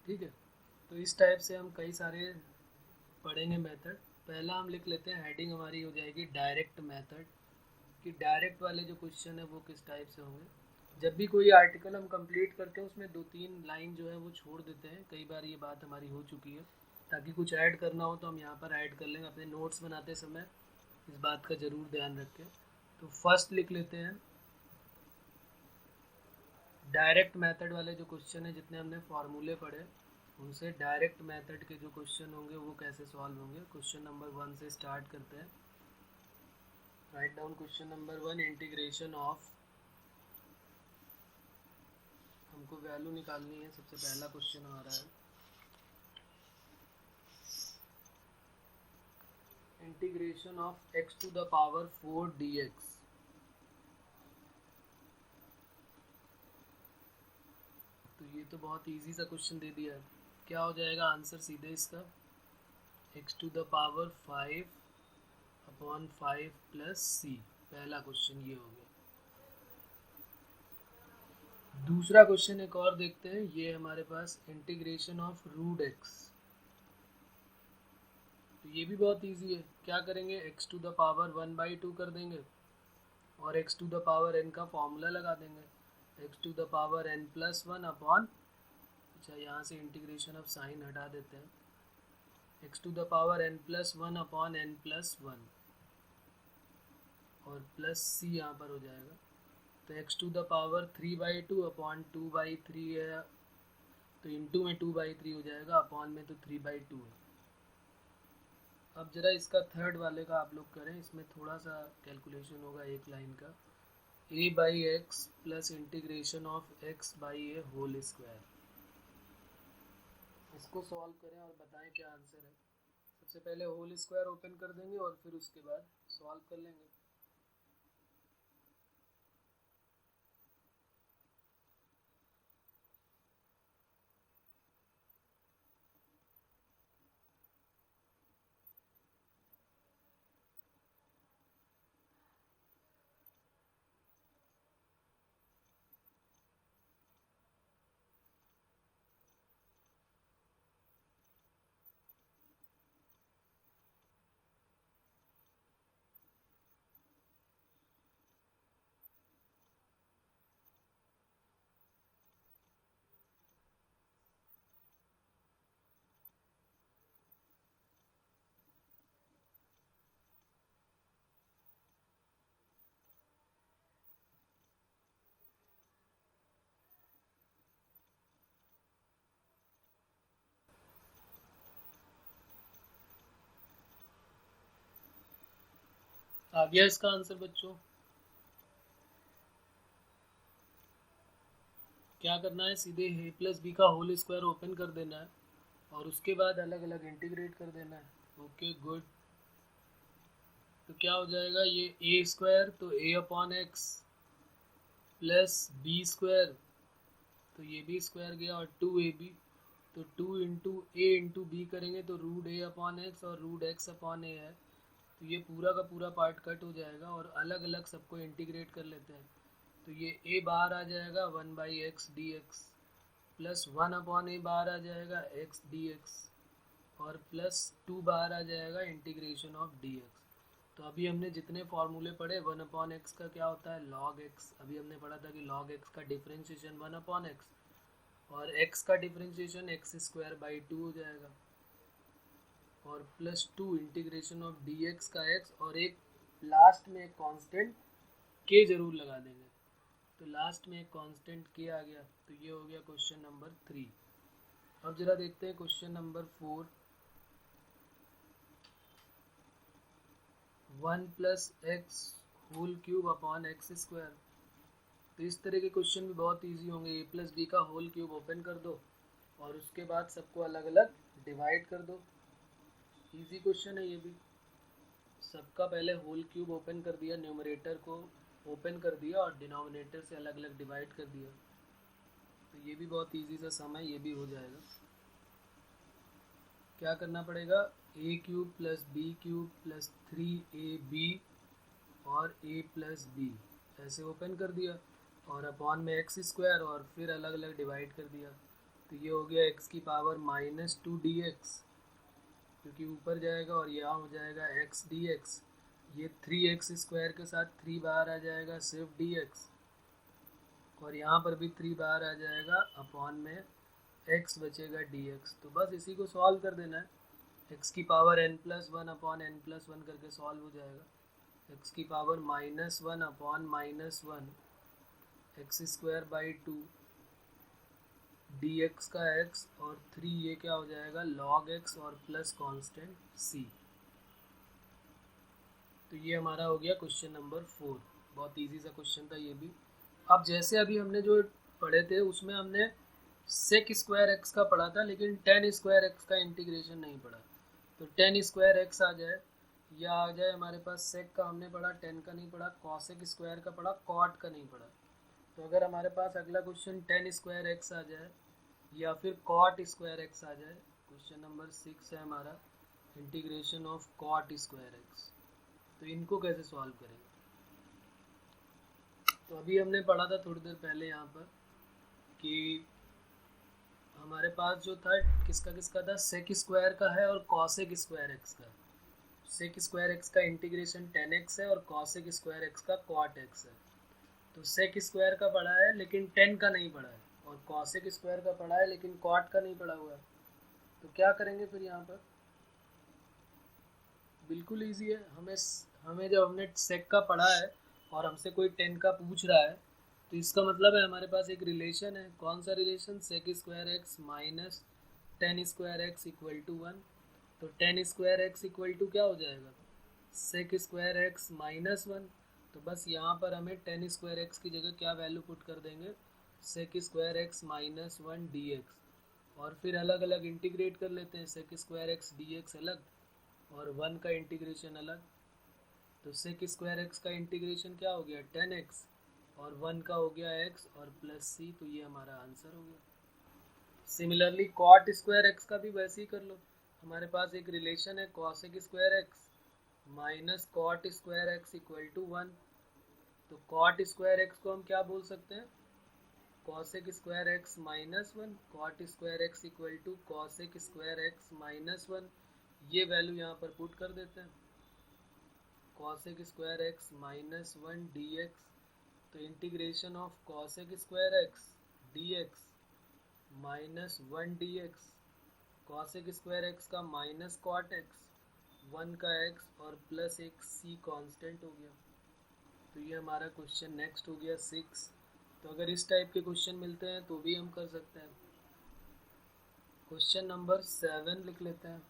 ठीक है, तो इस टाइप से हम कई सारे पढ़ेंगे मेथड। पहला हम लिख लेते हैं, हेडिंग हमारी हो जाएगी डायरेक्ट मेथड, कि डायरेक्ट वाले जो क्वेश्चन है वो किस टाइप से होंगे। जब भी कोई आर्टिकल हम कंप्लीट करते हैं उसमें 2-3 लाइन जो है वो छोड़ देते हैं, कई बार ये बात हमारी हो चुकी है, ताकि कुछ ऐड करना हो तो हम यहाँ पर ऐड कर लेंगे। अपने नोट्स बनाते समय इस बात का ज़रूर ध्यान रखें। तो फर्स्ट लिख लेते हैं, डायरेक्ट मेथड वाले जो क्वेश्चन है, जितने हमने फार्मूले पढ़े उनसे डायरेक्ट मेथड के जो क्वेश्चन होंगे वो कैसे सॉल्व होंगे। क्वेश्चन नंबर 1 से स्टार्ट करते हैं। Write down question number 1, integration of, हमको वैल्यू निकालनी है। सबसे पहला क्वेश्चन हमारा है integration of x to the power 4 dx। तो ये तो बहुत इजी सा क्वेश्चन दे दिया है। क्या हो जाएगा आंसर सीधे इसका, x to the power 5/5 plus c। पहला क्वेश्चन ये हो गया। दूसरा क्वेश्चन एक और देखते हैं, ये हमारे पास इंटीग्रेशन ऑफ रूट x। तो ये भी बहुत इजी है। क्या करेंगे, x to the power 1/2 कर देंगे और x to the power n का फॉर्मूला लगा देंगे, x to the power n plus 1 upon, अच्छा यहाँ से इंटीग्रेशन ऑफ साइन हटा देते हैं, x to the power n plus 1 upon n plus 1 और प्लस c यहाँ पर हो जाएगा। तो x to the power 3/2 upon 2/3 है, तो इंटू में 2/3 हो जाएगा, अपॉन में तो 3/2 है। अब जरा इसका थर्ड वाले का आप लोग करें, इसमें थोड़ा सा कैलकुलेशन होगा एक लाइन का, a/x plus integration of x/a whole square. इसको सॉल्व करें और बताएं क्या आंसर है। सबसे पहले होल स्क्वायर ओपन कर देंगे और फिर उसके बाद सॉल्व कर लेंगे। आ गया इसका आंसर बच्चों। क्या करना है, सीधे a प्लस बी का होल स्क्वायर ओपन कर देना है और उसके बाद अलग अलग इंटीग्रेट कर देना है। Okay good. तो क्या हो जाएगा, ये a स्क्वायर तो a upon x plus b square, तो ये भी स्क्वायर गया, और 2ab, तो 2 इंटू ए इंटू बी करेंगे तो रूट a अपॉन एक्स और रूट x अपॉन a है, तो ये पूरा का पूरा पार्ट कट हो जाएगा और अलग अलग सबको इंटीग्रेट कर लेते हैं। तो ये a बाहर आ जाएगा 1/x dx plus 1 upon a बाहर आ जाएगा x dx और प्लस 2 बाहर आ जाएगा इंटीग्रेशन ऑफ dx। तो अभी हमने जितने फॉर्मूले पढ़े, 1 अपॉन एक्स का क्या होता है log x। अभी हमने पढ़ा था कि log x का डिफ्रेंशिएशन 1 अपॉन एक्स और x का डिफ्रेंशिएशन x² 2 हो जाएगा और प्लस 2 इंटीग्रेशन ऑफ dx का x, और एक लास्ट में एक कांस्टेंट k जरूर लगा देंगे। तो लास्ट में एक कांस्टेंट के आ गया, तो ये हो गया क्वेश्चन नंबर 3। अब जरा देखते हैं question number 4। 1 plus x whole cube upon x square. तो इस तरह के क्वेश्चन भी बहुत इजी होंगे। ए प्लस बी का होल क्यूब ओपन कर दो और उसके बाद सबको अलग अलग डिवाइड कर दो। इजी क्वेश्चन है ये भी। सबका पहले होल क्यूब ओपन कर दिया, न्यूमरेटर को ओपन कर दिया और डिनोमिनेटर से अलग अलग डिवाइड कर दिया। तो ये भी बहुत इजी सा सम है, ये भी हो जाएगा। क्या करना पड़ेगा, A cube plus B cube plus 3ab और a प्लस बी ऐसे ओपन कर दिया और अपॉन में एक्स स्क्वायर और फिर अलग अलग डिवाइड कर दिया। तो ये हो गया x की पावर -2dx, क्योंकि ऊपर जाएगा और यहाँ हो जाएगा x dx। ये 3x स्क्वायर के साथ 3 बाहर आ जाएगा सिर्फ dx, और यहाँ पर भी 3 बाहर आ जाएगा, अपॉन में x बचेगा dx। तो बस इसी को सॉल्व कर देना है। x की पावर n+1 अपॉन n+1 करके सॉल्व हो जाएगा। x की power -1 upon -1 x square by 2 dx का x और 3 ये क्या हो जाएगा log x और प्लस कांस्टेंट c। तो ये हमारा हो गया क्वेश्चन नंबर 4। बहुत इजी सा क्वेश्चन था ये भी। अब जैसे अभी हमने जो पढ़े थे उसमें हमने सेक स्क्वायर एक्स का पढ़ा था, लेकिन टेन स्क्वायर एक्स का इंटीग्रेशन नहीं पढ़ा। तो टेन स्क्वायर एक्स आ जाए या आ जाए हमारे पास सेक का हमने पढ़ा, टेन का नहीं पढ़ा, कॉसेक स्क्वायर का पढ़ा, कॉट का नहीं पढ़ा। तो अगर हमारे पास अगला क्वेश्चन टेन स्क्वायर एक्स आ जाए या फिर कॉट स्क्वायर एक्स आ जाए, क्वेश्चन नंबर 6 है हमारा, integration of cot square x. तो इनको कैसे सॉल्व करेंगे, तो अभी हमने पढ़ा था थोड़ी देर पहले यहाँ पर कि हमारे पास जो था किसका किसका था, सेक स्क्वायर का है और कॉसेक स्क्वायर एक्स का। सेक स्क्वायर एक्स का इंटीग्रेशन 10x है और कॉसेक स्क्वायर एक्स का कॉट x है। तो सेक स्क्वायर का पढ़ा है लेकिन 10 का नहीं पढ़ा है, और कॉसेक स्क्वायर का पढ़ा है लेकिन कॉट का नहीं पढ़ा हुआ है। तो क्या करेंगे फिर यहाँ पर, बिल्कुल ईजी है। हमें जब हमने सेक का पढ़ा है और हमसे कोई 10 का पूछ रहा है, तो इसका मतलब है हमारे पास एक रिलेशन है। कौन सा relation, sec square x minus 10 square x equal to 1। तो 10 स्क्वायर एक्स इक्वल टू क्या हो जाएगा, सेक स्क्वायर एक्स माइनस 1। तो बस यहाँ पर हमें 10 स्क्वायर एक्स की जगह क्या वैल्यू पुट कर देंगे, sec square x minus 1 dx, और फिर अलग अलग इंटीग्रेट कर लेते हैं। सेक स्क्वायर एक्स dx अलग और 1 का इंटीग्रेशन अलग। तो सेक स्क्वायर एक्स का इंटीग्रेशन क्या हो गया 10x, और 1 का हो गया x और प्लस c। तो ये हमारा आंसर हो गया। सिमिलरली कॉट स्क्वायर एक्स का भी वैसे ही कर लो। हमारे पास एक रिलेशन है cosec square x minus cot square x equal to 1। तो कॉट स्क्वायर एक्स को हम क्या बोल सकते हैं, cosec square x minus 1, cot square x equal to cosec square x minus 1। ये वैल्यू यहाँ पर पुट कर देते हैं, cosec square x minus 1 dx। तो integration of cosec square x dx minus 1 dx, cosec square x का माइनस कॉट एक्स, 1 का x और प्लस एक c कांस्टेंट हो गया। तो ये हमारा क्वेश्चन नेक्स्ट हो गया 6। तो अगर इस टाइप के क्वेश्चन मिलते हैं तो भी हम कर सकते हैं। क्वेश्चन नंबर 7 लिख लेते हैं।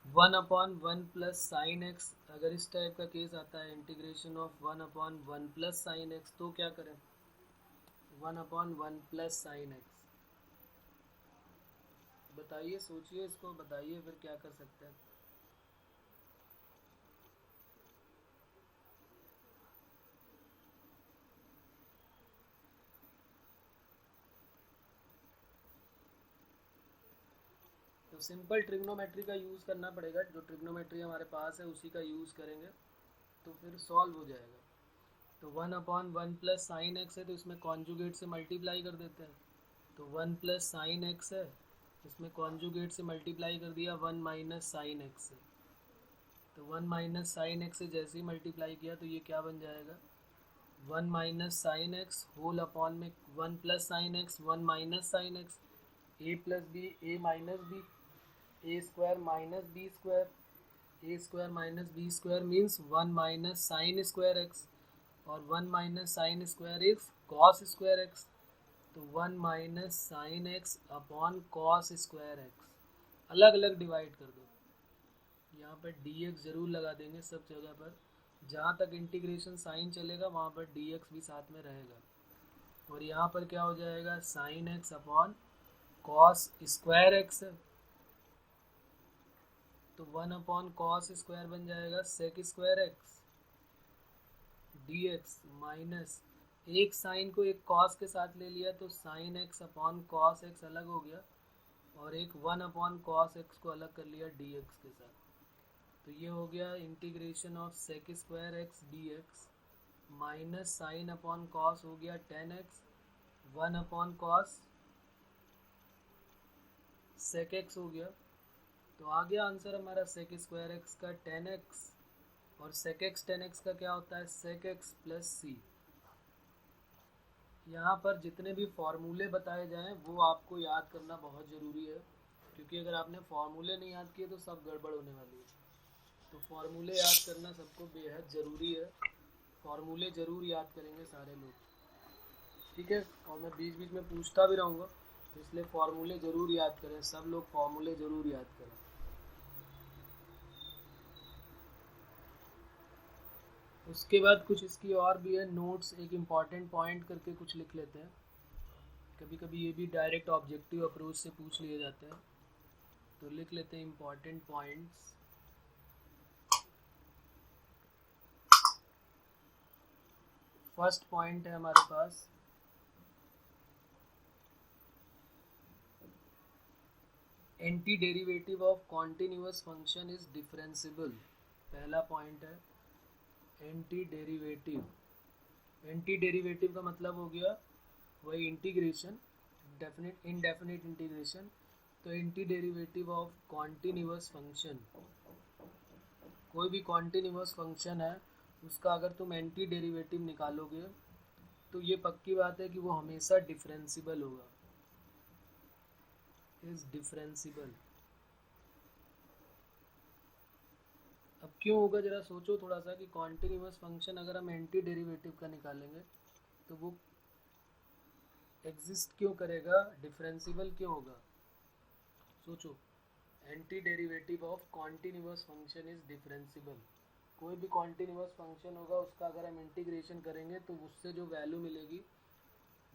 1/1 प्लस साइन एक्स, अगर इस टाइप का केस आता है integration of 1/1 plus sine x, तो क्या करें, 1/1 प्लस साइन एक्स। बताइए, सोचिए इसको, बताइए फिर क्या कर सकते हैं। तो सिंपल ट्रिग्नोमेट्री का यूज़ करना पड़ेगा, जो ट्रिग्नोमेट्री हमारे पास है उसी का यूज़ करेंगे तो फिर सॉल्व हो जाएगा। तो 1/1 प्लस साइन एक्स है तो इसमें कॉन्जुगेट से मल्टीप्लाई कर देते हैं। तो 1 प्लस साइन एक्स है, इसमें कॉन्जुगेट से मल्टीप्लाई कर दिया 1 माइनस साइन एक्स से। तो 1 माइनस साइन एक्स से जैसे ही मल्टीप्लाई किया तो ये क्या बन जाएगा, 1 minus sine X whole upon में 1 plus sine X 1 minus sine X, A plus B A minus B, A square minus B square, A square minus B square means 1 minus sine square X. और 1 minus sine square X cos square x, तो 1 minus sine x upon cos square X, अलग अलग डिवाइड कर दो। यहाँ पर dx ज़रूर लगा देंगे सब जगह पर, जहाँ तक इंटीग्रेशन साइन चलेगा वहाँ पर dx भी साथ में रहेगा। और यहाँ पर क्या हो जाएगा, sine x upon cos square x, तो 1 अपॉन कॉस स्क्वायर बन जाएगा sec square x dx, minus एक साइन को एक कॉस के साथ ले लिया तो sine x upon cos x अलग हो गया, और एक 1 अपॉन कॉस एक्स को अलग कर लिया dx के साथ। तो ये हो गया integration of sec square x dx, minus sine upon cos हो गया 10x, 1 अपॉन कॉस सेक एक्स हो गया। तो आ गया आंसर हमारा सेक स्क्वायर एक्स का 10x, और सेक एक्स 10x का क्या होता है, सेक एक्स प्लस सी। यहाँ पर जितने भी फॉर्मूले बताए जाएं वो आपको याद करना बहुत ज़रूरी है, क्योंकि अगर आपने फॉर्मूले नहीं याद किए तो सब गड़बड़ होने वाली है। तो फॉर्मूले याद करना सबको बेहद ज़रूरी है, फॉर्मूले ज़रूर याद करेंगे सारे लोग, ठीक है। और मैं बीच बीच में पूछता भी रहूँगा, इसलिए फॉर्मूले ज़रूर याद करें, सब लोग फॉर्मूले ज़रूर याद करें। उसके बाद कुछ इसकी और भी है नोट्स, एक इम्पॉर्टेंट पॉइंट करके कुछ लिख लेते हैं। कभी कभी ये भी डायरेक्ट ऑब्जेक्टिव अप्रोच से पूछ लिए जाते हैं, तो लिख लेते हैं इम्पॉर्टेंट पॉइंट्स। फर्स्ट पॉइंट है हमारे पास, anti derivative of continuous function is differentiable. पहला पॉइंट है एंटी डेरिवेटिव। एंटी डेरिवेटिव का मतलब हो गया वही इंटीग्रेशन, डेफिनेट इनडेफिनेट इंटीग्रेशन। तो anti derivative of continuous function, कोई भी कॉन्टिन्यूअस फंक्शन है उसका अगर तुम एंटी डेरिवेटिव निकालोगे तो ये पक्की बात है कि वो हमेशा डिफरेंशिएबल होगा, इज डिफरेंशिएबल। अब क्यों होगा जरा सोचो थोड़ा सा कि कॉन्टिन्यूअस फंक्शन अगर हम एंटी डेरिवेटिव का निकालेंगे तो वो एग्जिस्ट क्यों करेगा, डिफरेंशिएबल क्यों होगा। सोचो, anti derivative of continuous function is differentiable. कोई भी कॉन्टिन्यूअस फंक्शन होगा उसका अगर हम इंटीग्रेशन करेंगे तो उससे जो वैल्यू मिलेगी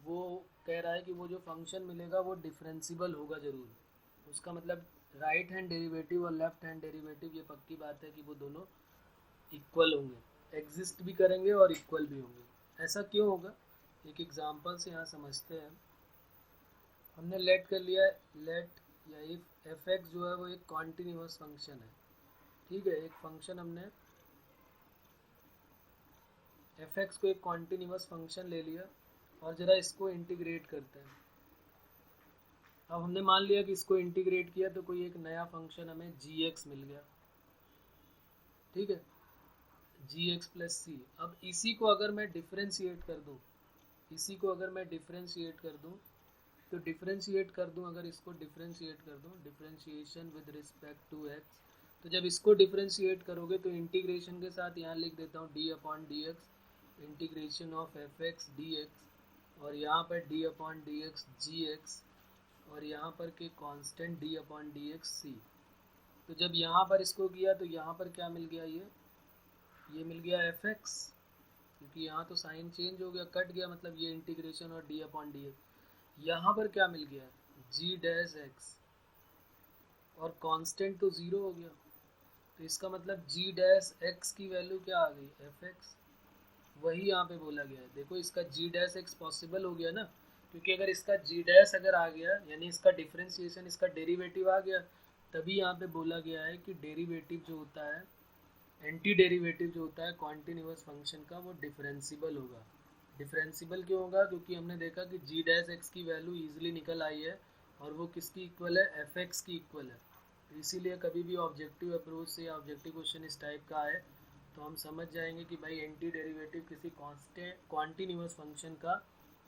वो कह रहा है कि वो जो फंक्शन मिलेगा वो डिफरेंशिएबल होगा ज़रूर। उसका मतलब राइट हैंड डेरिवेटिव और लेफ्ट हैंड डेरिवेटिव ये पक्की बात है कि वो दोनों इक्वल होंगे, एग्जिस्ट भी करेंगे और इक्वल भी होंगे। ऐसा क्यों होगा, एक एग्जांपल से यहाँ समझते हैं। हमने लेट कर लिया, लेट या इफ एफ एक्स जो है वो एक कॉन्टिन्यूअस फंक्शन है, ठीक है। एक फंक्शन हमने एफ एक्स को एक कॉन्टिन्यूअस फंक्शन ले लिया और ज़रा इसको इंटीग्रेट करते हैं। अब हमने मान लिया कि इसको इंटीग्रेट किया तो कोई एक नया फंक्शन हमें जी एक्स मिल गया, ठीक है, जी एक्स प्लस सी। अब इसी को अगर मैं डिफ्रेंशिएट कर दूँ, इसी को अगर मैं डिफ्रेंशिएट कर दूँ तो डिफ्रेंशिएट कर दूँ, अगर इसको डिफ्रेंशिएट कर दूँ, differentiation with respect to x, तो जब इसको डिफ्रेंशिएट करोगे तो इंटीग्रेशन के साथ यहाँ लिख देता हूँ d upon d x, integration of f x d x, और यहाँ पर d upon d x g x, और यहाँ पर k constant d upon d x c. तो जब यहाँ पर इसको किया तो यहाँ पर क्या मिल गया, ये मिल गया एफ एक्स, क्योंकि यहाँ तो साइन चेंज हो गया, कट गया, मतलब ये इंटीग्रेशन और डी अपॉन डी एक्स। यहाँ पर क्या मिल गया, जी डैश एक्स, और कांस्टेंट तो ज़ीरो हो गया, तो इसका मतलब जी डैश एक्स की वैल्यू क्या आ गई, एफ एक्स। वही यहाँ पे बोला गया है, देखो इसका जी डैश एक्स पॉसिबल हो गया ना, क्योंकि अगर इसका जी डैश अगर आ गया यानी इसका डिफरेंशिएशन, इसका डेरिवेटिव आ गया, तभी यहाँ पे बोला गया है कि डेरिवेटिव जो होता है, एंटी डेरिवेटिव जो होता है कॉन्टिन्यूअस फंक्शन का, वो डिफरेंशिएबल होगा। डिफरेंशिएबल क्यों होगा, क्योंकि हमने देखा कि जी डैश एक्स की वैल्यू ईजिली निकल आई है और वो किसकी इक्वल है, एफ एक्स की इक्वल है। तो इसीलिए कभी भी ऑब्जेक्टिव अप्रोच से या ऑब्जेक्टिव क्वेश्चन इस टाइप का आए तो हम समझ जाएंगे कि भाई एंटी डेरिवेटिव किसी कॉन्टिन्यूअस फंक्शन का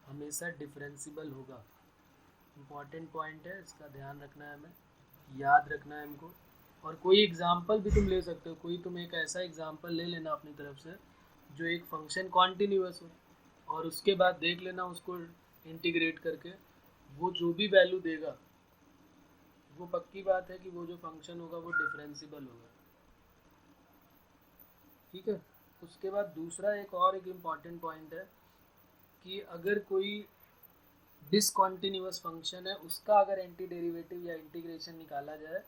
हमेशा डिफरेंशिएबल होगा। इम्पॉर्टेंट पॉइंट है, इसका ध्यान रखना है, हमें याद रखना है हमको। और कोई एग्जांपल भी तुम ले सकते हो, कोई तुम एक ऐसा एग्जांपल ले लेना अपनी तरफ से जो एक फंक्शन कॉन्टिन्यूअस हो, और उसके बाद देख लेना उसको इंटीग्रेट करके वो जो भी वैल्यू देगा वो पक्की बात है कि वो जो फंक्शन होगा वो डिफरेंशिएबल होगा। ठीक है। उसके बाद दूसरा एक इम्पॉर्टेंट पॉइंट है कि अगर कोई डिसकॉन्टिन्यूअस फंक्शन है उसका अगर एंटी डेरिवेटिव या इंटीग्रेशन निकाला जाए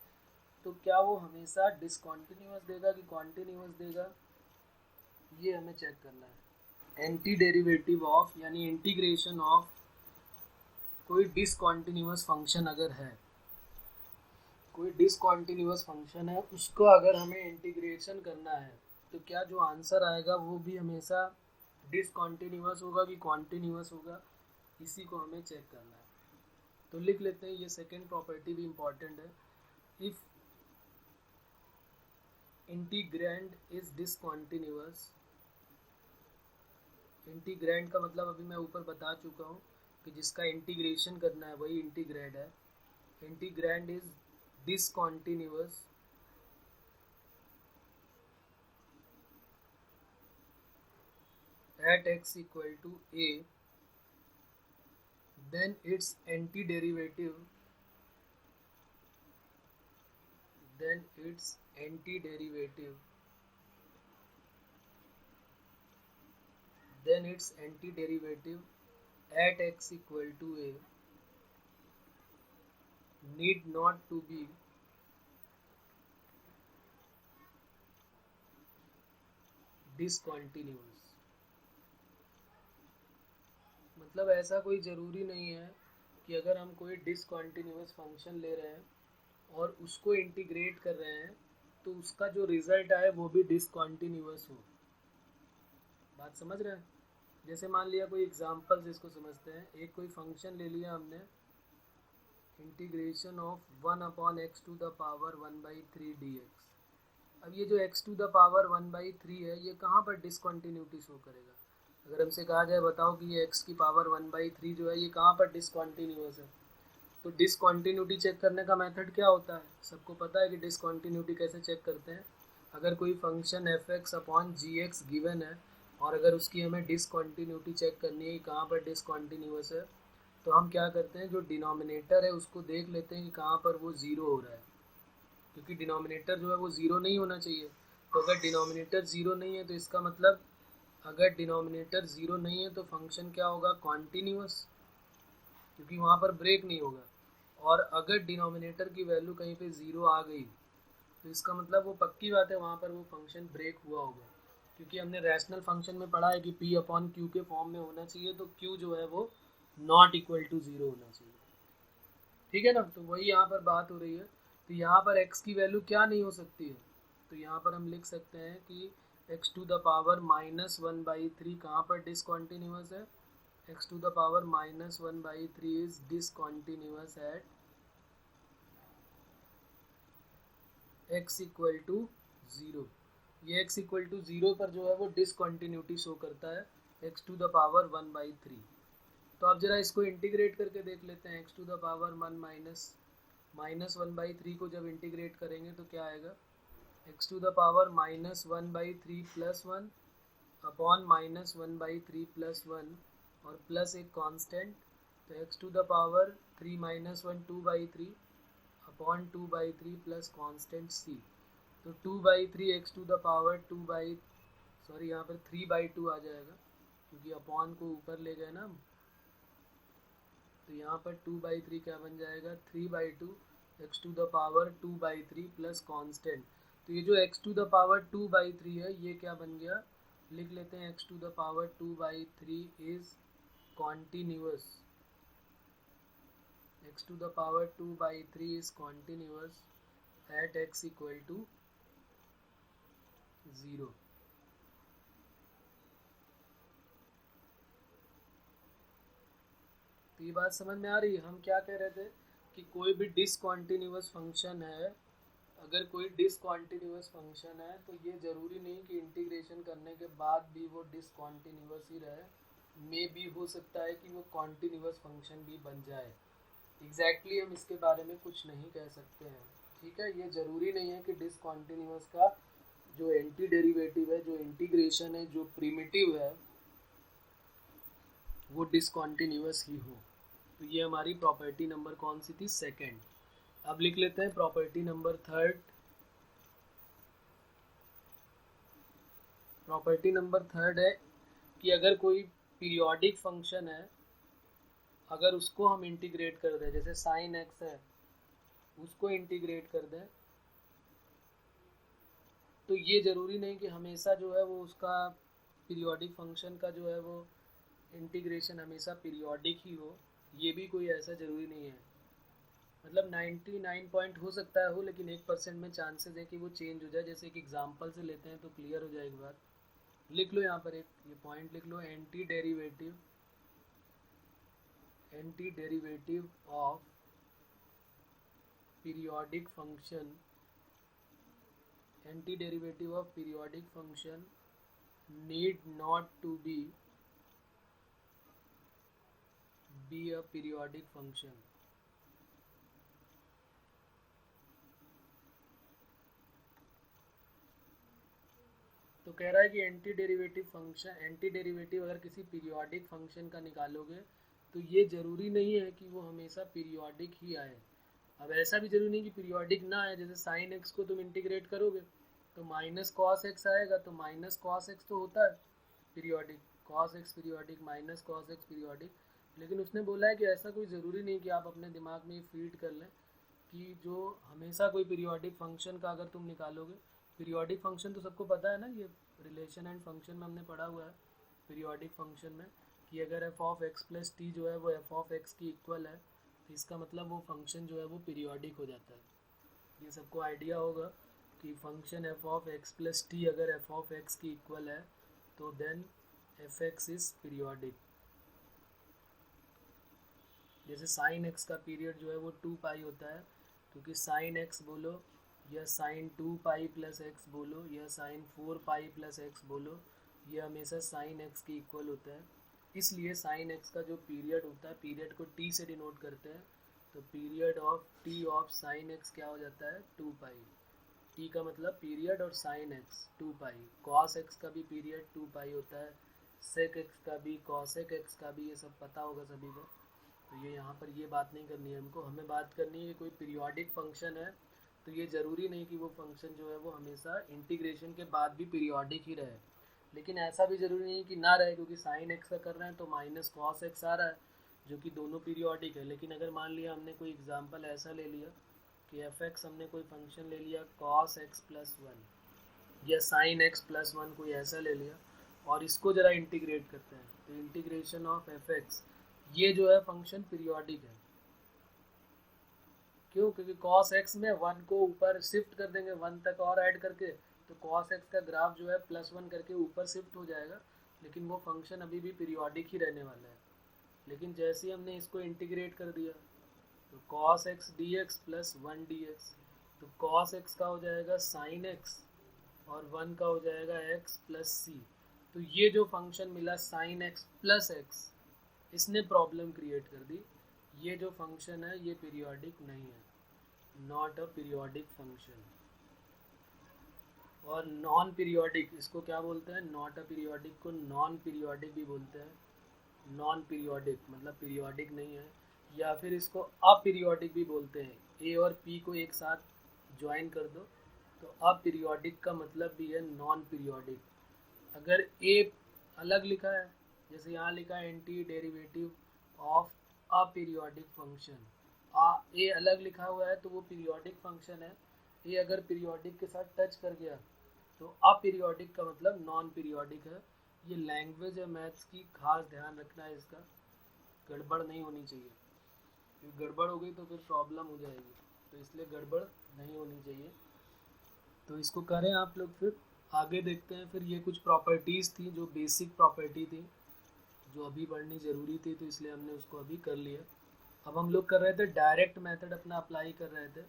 तो क्या वो हमेशा डिसकॉन्टिन्यूअस देगा कि कॉन्टिन्यूअस देगा, ये हमें चेक करना है। एंटी डेरिवेटिव ऑफ यानी इंटीग्रेशन ऑफ कोई डिसकॉन्टिन्यूअस फंक्शन अगर है, कोई डिसकॉन्टिन्यूअस फंक्शन है उसको अगर हमें इंटीग्रेशन करना है तो क्या जो आंसर आएगा वो भी हमेशा डिसकॉन्टिन्यूअस होगा कि कॉन्टिन्यूअस होगा, इसी को हमें चेक करना है। तो लिख लेते हैं, ये सेकेंड प्रॉपर्टी भी इम्पॉर्टेंट है। If integrand is discontinuous, integrand का मतलब अभी मैं ऊपर बता चुका हूँ कि जिसका इंटीग्रेशन करना है वही इंटीग्रैंड है। Integrand is discontinuous at x equal to a, then its antiderivative at x equal to a need not to be discontinuous। मतलब ऐसा कोई ज़रूरी नहीं है कि अगर हम कोई डिसकॉन्टिन्यूअस फंक्शन ले रहे हैं और उसको इंटीग्रेट कर रहे हैं तो उसका जो रिज़ल्ट आए वो भी डिसकॉन्टिन्यूअस हो। बात समझ रहे हैं? जैसे मान लिया कोई एग्जांपल इसको समझते हैं। एक कोई फंक्शन ले लिया हमने, इंटीग्रेशन ऑफ 1/x⁻⁴ dx। अब ये जो x⁻⁴ है ये कहाँ पर डिसकॉन्टिन्यूटी शो करेगा? अगर हमसे कहा जाए बताओ कि ये x⁻⁴ जो है ये कहाँ पर डिसकॉन्टिन्यूअस है, तो डिसकॉन्टिन्यूटी चेक करने का मेथड क्या होता है? सबको पता है कि डिसकॉन्टिन्यूटी कैसे चेक करते हैं। अगर कोई फंक्शन f(x/gx) गिवन है और अगर उसकी हमें डिसकॉन्टिन्यूटी चेक करनी है कहाँ पर डिसकॉन्टिन्यूअस है, तो हम क्या करते हैं, जो डिनोमिनेटर है उसको देख लेते हैं कि कहाँ पर वो ज़ीरो हो रहा है, क्योंकि डिनोमिनेटर जो है वो ज़ीरो नहीं होना चाहिए। तो अगर डिनोमिनेटर ज़ीरो नहीं है तो इसका मतलब अगर डिनोमिनेटर ज़ीरो नहीं है तो फंक्शन क्या होगा, कॉन्टिन्यूअस, क्योंकि वहाँ पर ब्रेक नहीं होगा। और अगर डिनोमिनेटर की वैल्यू कहीं पे ज़ीरो आ गई तो इसका मतलब वो पक्की बात है वहाँ पर वो फंक्शन ब्रेक हुआ होगा, क्योंकि हमने रैशनल फंक्शन में पढ़ा है कि p/q के फॉर्म में होना चाहिए, तो q जो है वो नॉट इक्वल टू ज़ीरो होना चाहिए। ठीक है ना? तो वही यहाँ पर बात हो रही है। तो यहाँ पर x की वैल्यू क्या नहीं हो सकती है, तो यहाँ पर हम लिख सकते हैं कि x⁻⁻⁻⁴ कहाँ पर डिसकॉन्टिन्यूअस है, x⁻⁻⁻⁴ is discontinuous at x equal to zero. ये x इक्वल टू ज़ीरो पर जो है वो डिसकॉन्टिन्यूटी शो करता है x⁻⁴ तो आप जरा इसको इंटीग्रेट करके देख लेते हैं। x⁻⁻⁻⁴ को जब इंटीग्रेट करेंगे तो क्या आएगा, x⁻⁻⁻³ प्लस 1 अपॉन -1/3 और प्लस एक कांस्टेंट, तो x⁻³ 2/3 upon 2/3 plus constant c। तो 2/3 यहाँ पर 3/2 आ जाएगा क्योंकि अपॉन को ऊपर ले गए ना हम, तो यहाँ पर 2/3 क्या बन जाएगा, 3/2 x⁻² प्लस कांस्टेंट। तो ये जो x⁻² है ये क्या बन गया, लिख लेते हैं x⁻² is continuous, x⁻² is continuous at x equal to zero. तो ये बात समझ में आ रही है? हम क्या कह रहे थे कि कोई भी डिसकॉन्टिन्यूअस फंक्शन है, अगर कोई डिसकॉन्टिन्यूअस फंक्शन है तो ये ज़रूरी नहीं कि इंटीग्रेशन करने के बाद भी वो डिसकॉन्टिन्यूअस ही रहे, मे भी हो सकता है कि वो कॉन्टिन्यूअस फंक्शन भी बन जाए। एग्जैक्टली हम इसके बारे में कुछ नहीं कह सकते हैं। ठीक है, ये ज़रूरी नहीं है कि डिसकॉन्टिन्यूअस का जो एंटी डेरिवेटिव है, जो इंटीग्रेशन है, जो प्रिमिटिव है, वो डिसकंटिन्यूअस ही हो। तो ये हमारी प्रॉपर्टी नंबर कौन सी थी? सेकंड। अब लिख लेते हैं property number third. Property number third है कि अगर कोई पीरियोडिक फंक्शन है, अगर उसको हम इंटीग्रेट कर दें, जैसे साइन एक्स है, उसको इंटीग्रेट कर दें, तो ये ज़रूरी नहीं कि हमेशा जो है वो उसका पीरियोडिक फंक्शन का जो है वो इंटीग्रेशन हमेशा पीरियोडिक ही हो। ये भी कोई ऐसा ज़रूरी नहीं है। मतलब 99 पॉइंट हो सकता है हो, लेकिन 1% में चांसेस है कि वो चेंज हो जाए। जैसे एक एग्जांपल से लेते हैं तो क्लियर हो जाएगी बात। लिख लो यहाँ पर एक ये पॉइंट लिख लो, anti derivative of periodic function, anti derivative of periodic function need not to be a periodic function। तो कह रहा है कि एंटी डेरिवेटिव अगर किसी पीरियोडिक फंक्शन का निकालोगे तो ये ज़रूरी नहीं है कि वो हमेशा पीरियोडिक ही आए। अब ऐसा भी जरूरी नहीं कि पीरियोडिक ना आए। जैसे साइन एक्स को तुम इंटीग्रेट करोगे तो माइनस कॉस एक्स आएगा, तो माइनस कॉस एक्स तो होता है periodic, cos x periodic, minus cos x periodic. लेकिन उसने बोला है कि ऐसा कोई ज़रूरी नहीं कि आप अपने दिमाग में ये फीड कर लें कि जो हमेशा कोई पीरियोडिक फंक्शन का अगर तुम निकालोगे, पीरियोडिक फंक्शन तो सबको पता है ना, ये रिलेशन एंड फंक्शन में हमने पढ़ा हुआ है पीरियोडिक फंक्शन में, कि अगर f of x plus T जो है वो एफ ऑफ एक्स की इक्वल है, तो इसका मतलब वो फंक्शन जो है वो पीरियोडिक हो जाता है। ये सबको आइडिया होगा कि function f of x plus t अगर एफ ऑफ एक्स की इक्वल है तो then f x is periodic. जैसे साइन एक्स का पीरियड जो है वो 2 पाई होता है, क्योंकि साइन एक्स बोलो या साइन 2 पाई प्लस एक्स बोलो या साइन 4 पाई प्लस एक्स बोलो, ये हमेशा साइन एक्स के इक्वल होता है। इसलिए साइन एक्स का जो पीरियड होता है, पीरियड को टी से डिनोट करते हैं, तो period of T of sine x क्या हो जाता है? 2 पाई। टी का मतलब पीरियड और साइन एक्स 2 पाई। कॉस एक्स का भी पीरियड 2 पाई होता है, सेक एक्स का भी, कॉसेक एक्स का भी, ये सब पता होगा सभी को। तो ये यहाँ पर ये बात नहीं करनी है हमको, हमें बात करनी है कि कोई पीरियोडिक फंक्शन है तो ये ज़रूरी नहीं कि वो फंक्शन जो है वो हमेशा इंटीग्रेशन के बाद भी पीरियोडिक ही रहे। लेकिन ऐसा भी ज़रूरी नहीं कि ना रहे, क्योंकि साइन एक्स का कर रहे हैं तो माइनस कॉस एक्स आ रहा है जो कि दोनों पीरियोडिक है। लेकिन अगर मान लिया हमने कोई एग्जांपल ऐसा ले लिया कि एफ एक्स, हमने कोई फंक्शन ले लिया कॉस एक्स प्लस 1 या साइन एक्स प्लस 1, कोई ऐसा ले लिया, और इसको ज़रा इंटीग्रेट करते हैं, तो इंटीग्रेशन ऑफ एफ एक्स, ये जो है फंक्शन पीरियोडिक है। क्यों? क्योंकि कॉस एक्स में 1 को ऊपर शिफ्ट कर देंगे 1 तक और ऐड करके, तो कॉस एक्स का ग्राफ जो है +1 करके ऊपर शिफ्ट हो जाएगा, लेकिन वो फंक्शन अभी भी पीरियोडिक ही रहने वाला है। लेकिन जैसे ही हमने इसको इंटीग्रेट कर दिया तो cos x d x plus 1 D x, तो कॉस एक्स का हो जाएगा साइन एक्स और 1 का हो जाएगा एक्स प्लस सी। तो ये जो फंक्शन मिला साइन एक्स प्लस एक्स, इसने प्रॉब्लम क्रिएट कर दी। ये जो फंक्शन है ये पीरियोडिक नहीं है, नॉट अ पीरियोडिक फंक्शन। और नॉन पीरियोडिक, इसको क्या बोलते हैं? नॉट अ पीरियोडिक को नॉन पीरियोडिक भी बोलते हैं। नॉन पीरियोडिक मतलब पीरियोडिक नहीं है, या फिर इसको अपीरियोडिक भी बोलते हैं। ए और पी को एक साथ ज्वाइन कर दो तो अपीरियोडिक का मतलब भी है नॉन पीरियोडिक। अगर ए अलग लिखा है, जैसे यहाँ लिखा है anti derivative of aperiodic function, a अलग लिखा हुआ है तो वो पीरियोडिक फंक्शन है। ए अगर पीरियोडिक के साथ टच कर गया तो अपीरियोडिक का मतलब नॉन पीरियोडिक है। ये लैंग्वेज है मैथ्स की, खास ध्यान रखना है इसका, गड़बड़ नहीं होनी चाहिए, क्योंकि गड़बड़ हो गई तो फिर प्रॉब्लम हो जाएगी, तो इसलिए गड़बड़ नहीं होनी चाहिए। तो इसको करें आप लोग, फिर आगे देखते हैं। फिर ये कुछ प्रॉपर्टीज़ थी जो बेसिक प्रॉपर्टी थी जो अभी पढ़नी ज़रूरी थी, तो इसलिए हमने उसको अभी कर लिया। अब हम लोग कर रहे थे डायरेक्ट मेथड अपना अप्लाई कर रहे थे।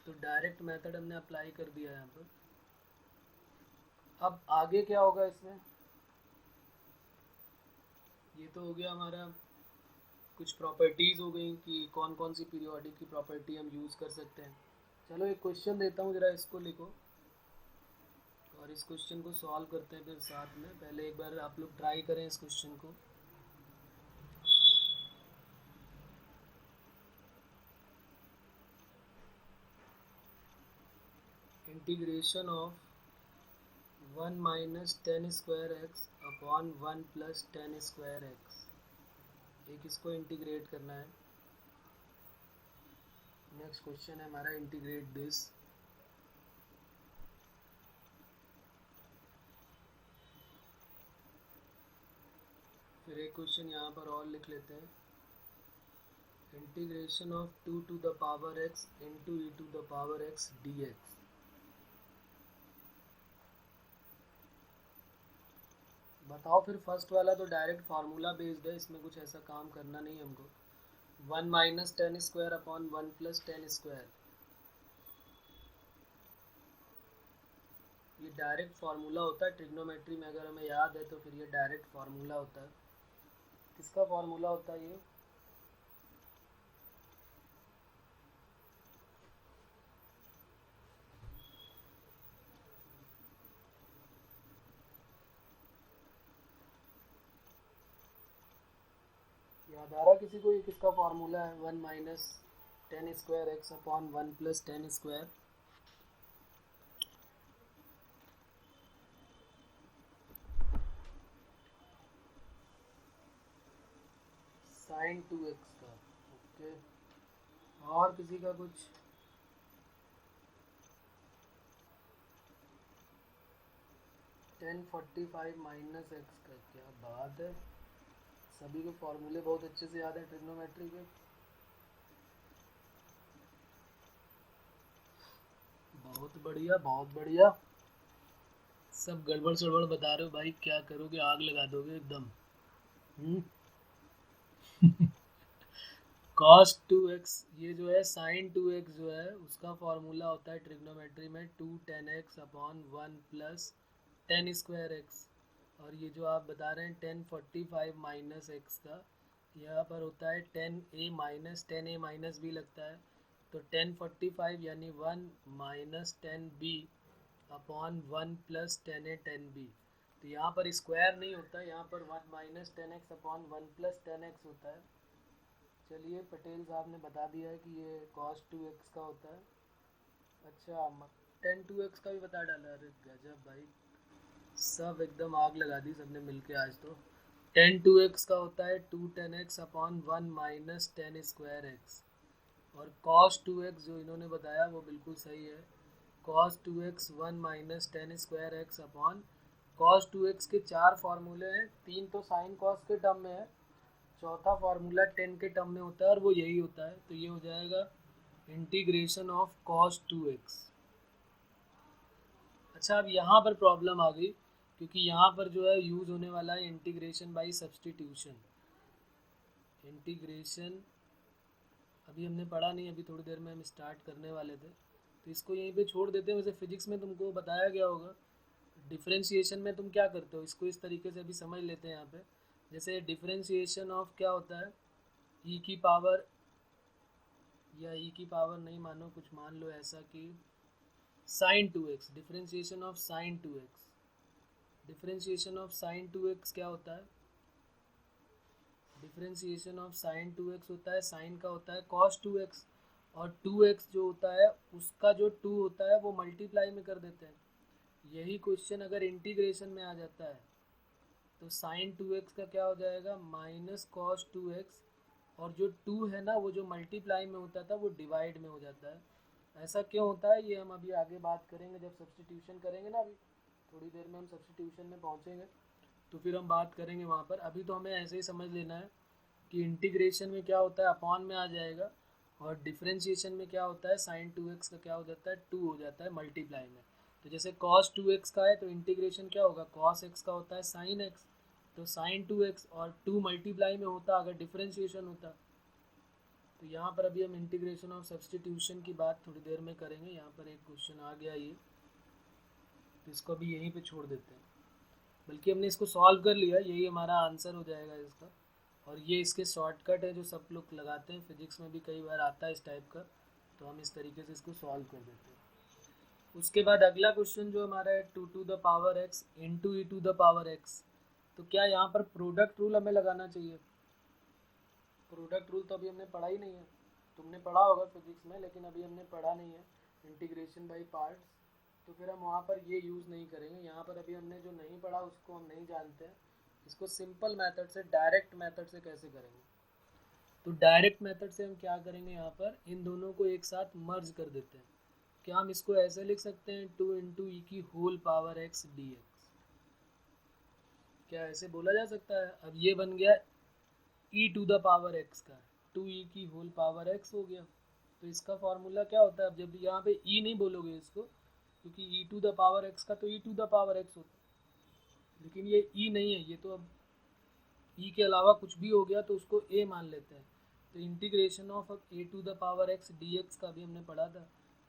तो डायरेक्ट मेथड हमने अप्लाई कर दिया यहाँ पर। अब आगे क्या होगा इसमें? ये तो हो गया हमारा कुछ प्रॉपर्टीज़ हो गई कि कौन कौन सी पीरियोडिक की प्रॉपर्टी हम यूज़ कर सकते हैं। चलो एक क्वेश्चन देता हूँ, ज़रा इसको लिखो और इस क्वेश्चन को सॉल्व करते हैं फिर साथ में। पहले एक बार आप लोग ट्राई करें इस क्वेश्चन को। Integration of 1 minus ten square x upon 1 plus ten square x, एक इसको इंटीग्रेट करना है। नेक्स्ट क्वेश्चन है हमारा इंटीग्रेट दिस। फिर एक क्वेश्चन यहाँ पर और लिख लेते हैं, integration of 2 to the power x into e to the power x d x. बताओ फिर, फर्स्ट वाला तो डायरेक्ट फार्मूला बेस्ड है, इसमें कुछ ऐसा काम करना नहीं हमको। 1 minus ten square upon 1 plus ten square, ये डायरेक्ट फार्मूला होता है ट्रिग्नोमेट्री में। अगर हमें याद है तो फिर ये डायरेक्ट फार्मूला होता है। किसका फार्मूला होता है ये? याद आ रहा किसी को ये किसका फार्मूला है? 1 minus ten square x upon 1 plus ten square. Sine 2x का। ओके, और किसी का कुछ? टेन 45 माइनस एक्स का। क्या बात है, सभी को फॉर्मूले बहुत अच्छे से याद है ट्रिग्नोमेट्री के। बहुत बढ़िया, बहुत बढ़िया। सब गड़बड़ सड़बड़ बता रहे हो भाई, क्या करोगे? आग लगा दोगे एकदम। cos 2x, ये जो है sin 2x जो है उसका फॉर्मूला होता है ट्रिग्नोमेट्री में 2 tan x upon 1 plus ten square X. और ये जो आप बता रहे हैं 1045 माइनस एक्स का, यहाँ पर होता है 10a माइनस 10a माइनस भी लगता है, तो 1045 यानी 1 minus 10b upon 1 plus 10a 10b। तो यहाँ पर स्क्वायर नहीं होता है, यहाँ पर 1 minus 10x upon 1 plus 10x होता है। चलिए, पटेल साहब ने बता दिया है कि ये cos 2x का होता है। अच्छा, tan 2x का भी बता डाला। अरे गजब भाई, सब एकदम आग लगा दी सबने मिलके आज तो। tan 2x का होता है 2 tan x upon 1 minus ten square X. और cos 2x जो इन्होंने बताया वो बिल्कुल सही है। cos 2x 1 minus ten square x upon cos 2x के चार फार्मूले हैं, तीन तो साइन cos के टर्म में है, चौथा फार्मूला 10 के टर्म में होता है और वो यही होता है। तो ये हो जाएगा इंटीग्रेशन ऑफ cos 2x। अच्छा, अब यहाँ पर प्रॉब्लम आ गई, क्योंकि यहाँ पर जो है यूज़ होने वाला है इंटीग्रेशन बाय सब्सटीट्यूशन। इंटीग्रेशन अभी हमने पढ़ा नहीं, अभी थोड़ी देर में हम स्टार्ट करने वाले थे, तो इसको यहीं पे छोड़ देते हैं। वैसे फिजिक्स में तुमको बताया गया होगा, डिफरेंशिएशन में तुम क्या करते हो, इसको इस तरीके से अभी समझ लेते हैं यहाँ पे। जैसे डिफरेंशिएशन ऑफ क्या होता है, ई की पावर, या ई की पावर नहीं मानो, कुछ मान लो ऐसा कि sine 2x, differentiation of sine 2x। Differentiation of sine 2x क्या होता है? डिफरेंशिएशन ऑफ साइन 2x होता है, साइन का होता है cos 2x, और 2x जो होता है उसका जो 2 होता है वो मल्टीप्लाई में कर देते हैं। यही क्वेश्चन अगर इंटीग्रेशन में आ जाता है तो साइन 2x का क्या हो जाएगा? माइनस cos 2x, और जो 2 है ना वो जो मल्टीप्लाई में होता था वो डिवाइड में हो जाता है। ऐसा क्यों होता है ये हम अभी आगे बात करेंगे, जब सब्सटीट्यूशन करेंगे ना। अभी थोड़ी देर में हम सब्सटीट्यूशन में पहुंचेंगे तो फिर हम बात करेंगे वहाँ पर। अभी तो हमें ऐसे ही समझ लेना है कि इंटीग्रेशन में क्या होता है, अपॉन में आ जाएगा, और डिफरेंशिएशन में क्या होता है, साइन 2x का क्या हो जाता है, 2 हो जाता है मल्टीप्लाई में। तो जैसे cos 2x का है तो इंटीग्रेशन क्या होगा, cos x का होता है साइन x, तो साइन 2x और 2 मल्टीप्लाई में होता अगर डिफरेंशिएशन होता। तो यहाँ पर अभी हम इंटीग्रेशन ऑफ सब्सटीट्यूशन की बात थोड़ी देर में करेंगे। यहाँ पर एक क्वेश्चन आ गया ये, तो इसको अभी यहीं पे छोड़ देते हैं, बल्कि हमने इसको सॉल्व कर लिया, यही हमारा आंसर हो जाएगा इसका। और ये इसके शॉर्टकट है जो सब लोग लगाते हैं, फिजिक्स में भी कई बार आता है इस टाइप का, तो हम इस तरीके से इसको सॉल्व कर देते हैं। उसके बाद अगला क्वेश्चन जो हमारा है 2 to the power x into e to the power x, तो क्या यहाँ पर प्रोडक्ट रूल हमें लगाना चाहिए? प्रोडक्ट रूल तो अभी हमने पढ़ा ही नहीं है, तुमने पढ़ा होगा फिजिक्स में लेकिन अभी हमने पढ़ा नहीं है, इंटीग्रेशन बाय पार्ट्स, तो फिर हम वहाँ पर ये यूज़ नहीं करेंगे। यहाँ पर अभी हमने जो नहीं पढ़ा उसको हम नहीं जानते हैं, इसको सिंपल मेथड से, डायरेक्ट मेथड से कैसे करेंगे। तो डायरेक्ट मेथड से हम क्या करेंगे, यहाँ पर इन दोनों को एक साथ मर्ज कर देते हैं। क्या हम इसको ऐसे लिख सकते हैं 2 × e⁻⁴ dx, क्या ऐसे बोला जा सकता है? अब ये बन गया e⁻x का, 2e⁻x हो गया। तो इसका फॉर्मूला क्या होता है? अब जब यहाँ पे e नहीं बोलोगे इसको, क्योंकि e⁻x का तो e⁻x होता है, लेकिन ये e नहीं है, ये तो अब e के अलावा कुछ भी हो गया तो उसको a मान लेते हैं। तो इंटीग्रेशन ऑफ a⁻x dx का भी हमने पढ़ा था,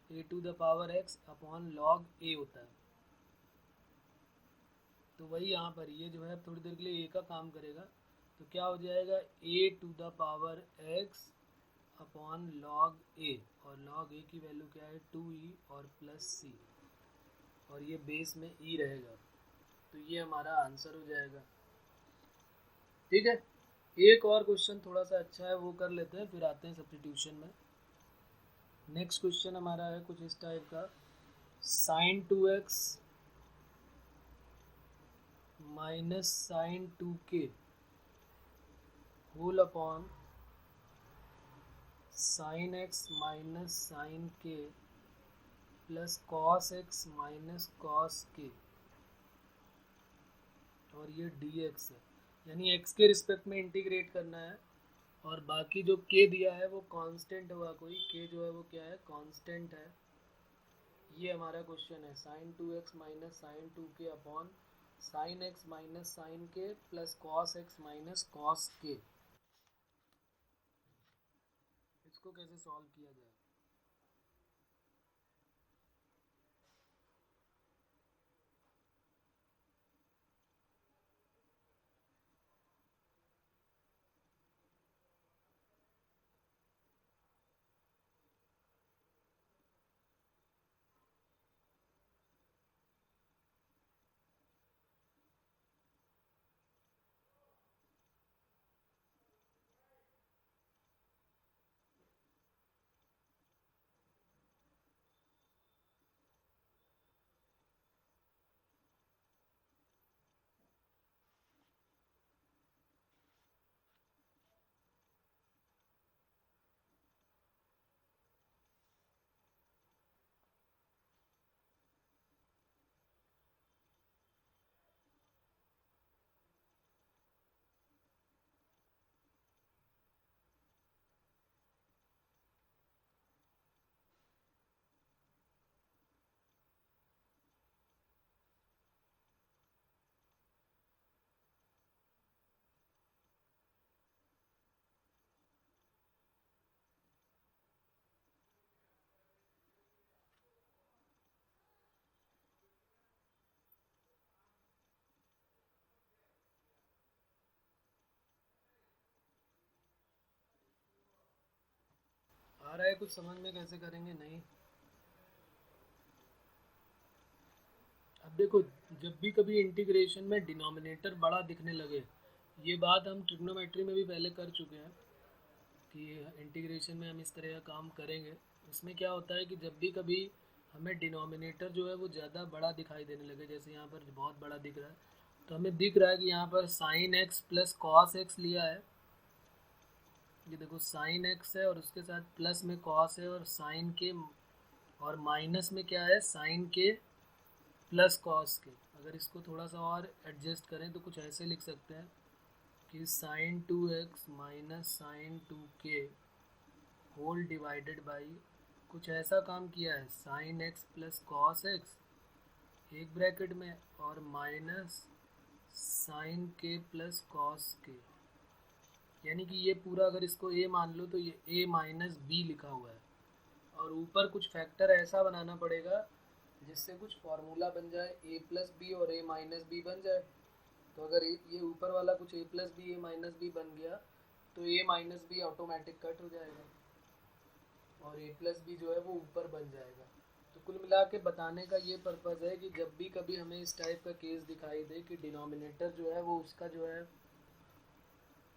a⁻x अपॉन log a होता है। तो वही यहाँ पर ये जो है थोड़ी देर के लिए a का काम करेगा, तो क्या हो जाएगा a⁻x अपॉन log a, और log a की वैल्यू क्या है 2e और प्लस c, और ये बेस में e रहेगा, तो ये हमारा आंसर हो जाएगा। ठीक है, एक और क्वेश्चन थोड़ा सा अच्छा है वो कर लेते हैं, फिर आते हैं सब्स्टिट्यूशन में। नेक्स्ट क्वेश्चन हमारा है कुछ इस टाइप का, sin 2x minus sin 2k whole upon sin x minus sin k plus cos x minus cos k, और ये dx है, यानी x के रिस्पेक्ट में इंटीग्रेट करना है, और बाकी जो k दिया है वो कांस्टेंट होगा, कोई k जो है वो क्या है, कांस्टेंट है। ये हमारा क्वेश्चन है sin 2x minus sin 2k upon sin x minus sin k plus cos x minus cos k। इसको कैसे सॉल्व किया जाए? आ रहा है कुछ समझ में कैसे करेंगे? नहीं। अब देखो, जब भी कभी इंटीग्रेशन में डिनोमिनेटर बड़ा दिखने लगे, ये बात हम ट्रिग्नोमेट्री में भी पहले कर चुके हैं कि इंटीग्रेशन में हम इस तरह का काम करेंगे। उसमें क्या होता है कि जब भी कभी हमें डिनोमिनेटर जो है वो ज़्यादा बड़ा दिखाई देने लगे, जैसे यहाँ पर बहुत बड़ा दिख रहा है, तो हमें दिख रहा है कि यहाँ पर sine x plus cos x लिया है, ये देखो साइन एक्स है और उसके साथ प्लस में कॉस है, और साइन के, और माइनस में क्या है, साइन के प्लस कॉस के। अगर इसको थोड़ा सा और एडजस्ट करें तो कुछ ऐसे लिख सकते हैं कि sine 2x minus sine 2k whole divided by, कुछ ऐसा काम किया है, sine x plus cos x एक ब्रैकेट में, और minus sine k plus cos k, यानी कि ये पूरा अगर इसको a मान लो तो ये a माइनस बी लिखा हुआ है, और ऊपर कुछ फैक्टर ऐसा बनाना पड़ेगा जिससे कुछ फार्मूला बन जाए a प्लस बी और a माइनस बी बन जाए। तो अगर ये ऊपर वाला कुछ a plus B A minus B बन गया तो a minus B automatic cut हो जाएगा और a प्लस बी जो है वो ऊपर बन जाएगा। तो कुल मिला के बताने का ये पर्पज़ है कि जब भी कभी हमें इस टाइप का केस दिखाई दे कि डिनोमिनेटर जो है वो उसका जो है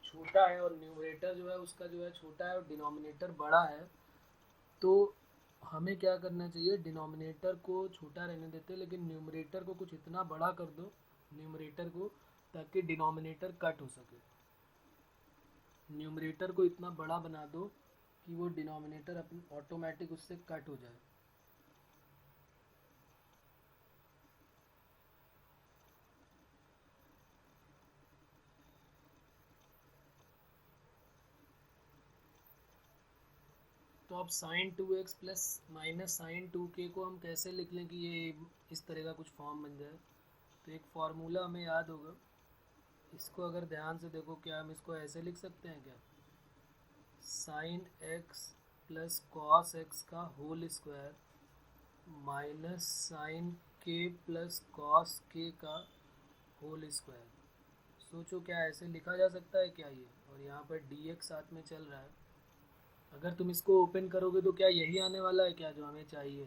छोटा है और न्यूमरेटर जो है उसका जो है छोटा है और डिनोमिनेटर बड़ा है, तो हमें क्या करना चाहिए, डिनोमिनेटर को छोटा रहने देते लेकिन न्यूमरेटर को कुछ इतना बड़ा कर दो न्यूमरेटर को, ताकि डिनोमिनेटर कट हो सके। न्यूमरेटर को इतना बड़ा बना दो कि वो डिनोमिनेटर अपने ऑटोमेटिक उससे कट हो जाए। तो अब sign 2x plus minus sine 2k को हम कैसे लिख लें कि ये इस तरह का कुछ फॉर्म बन जाए। तो एक फार्मूला हमें याद होगा, इसको अगर ध्यान से देखो, क्या हम इसको ऐसे लिख सकते हैं क्या, sine x plus cos x का whole square minus sine k plus cos k का होल स्क्वायर। सोचो क्या ऐसे लिखा जा सकता है क्या ये, और यहाँ पर dx साथ में चल रहा है। अगर तुम इसको ओपन करोगे तो क्या यही आने वाला है क्या जो हमें चाहिए,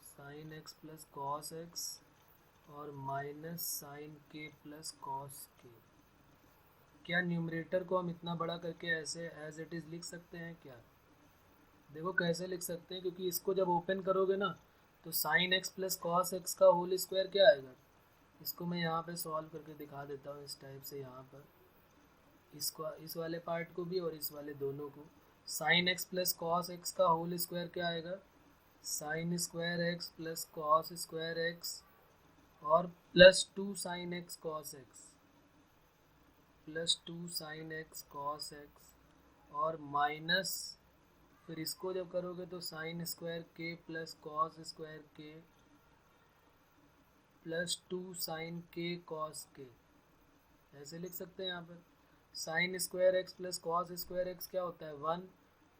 sine x plus cos x और minus sine k plus cos k। क्या न्यूमरेटर को हम इतना बड़ा करके ऐसे एज इट इज़ लिख सकते हैं क्या। देखो कैसे लिख सकते हैं, क्योंकि इसको जब ओपन करोगे ना तो sine x plus cos x का होल स्क्वायर क्या आएगा। इसको मैं यहाँ पे सॉल्व करके दिखा देता हूँ इस टाइप से, यहाँ पर इसको, इस वाले पार्ट को भी और इस वाले दोनों को। Sine x plus cos x का होल स्क्वायर क्या आएगा, sine square x plus cos square x और plus 2 sine x cos x, plus 2 sine x cos x और माइनस, फिर इसको जब करोगे तो sine square k plus cos square k plus 2 sine k cos k। ऐसे लिख सकते हैं यहाँ पर। Sine square X plus cos square X क्या होता है 1,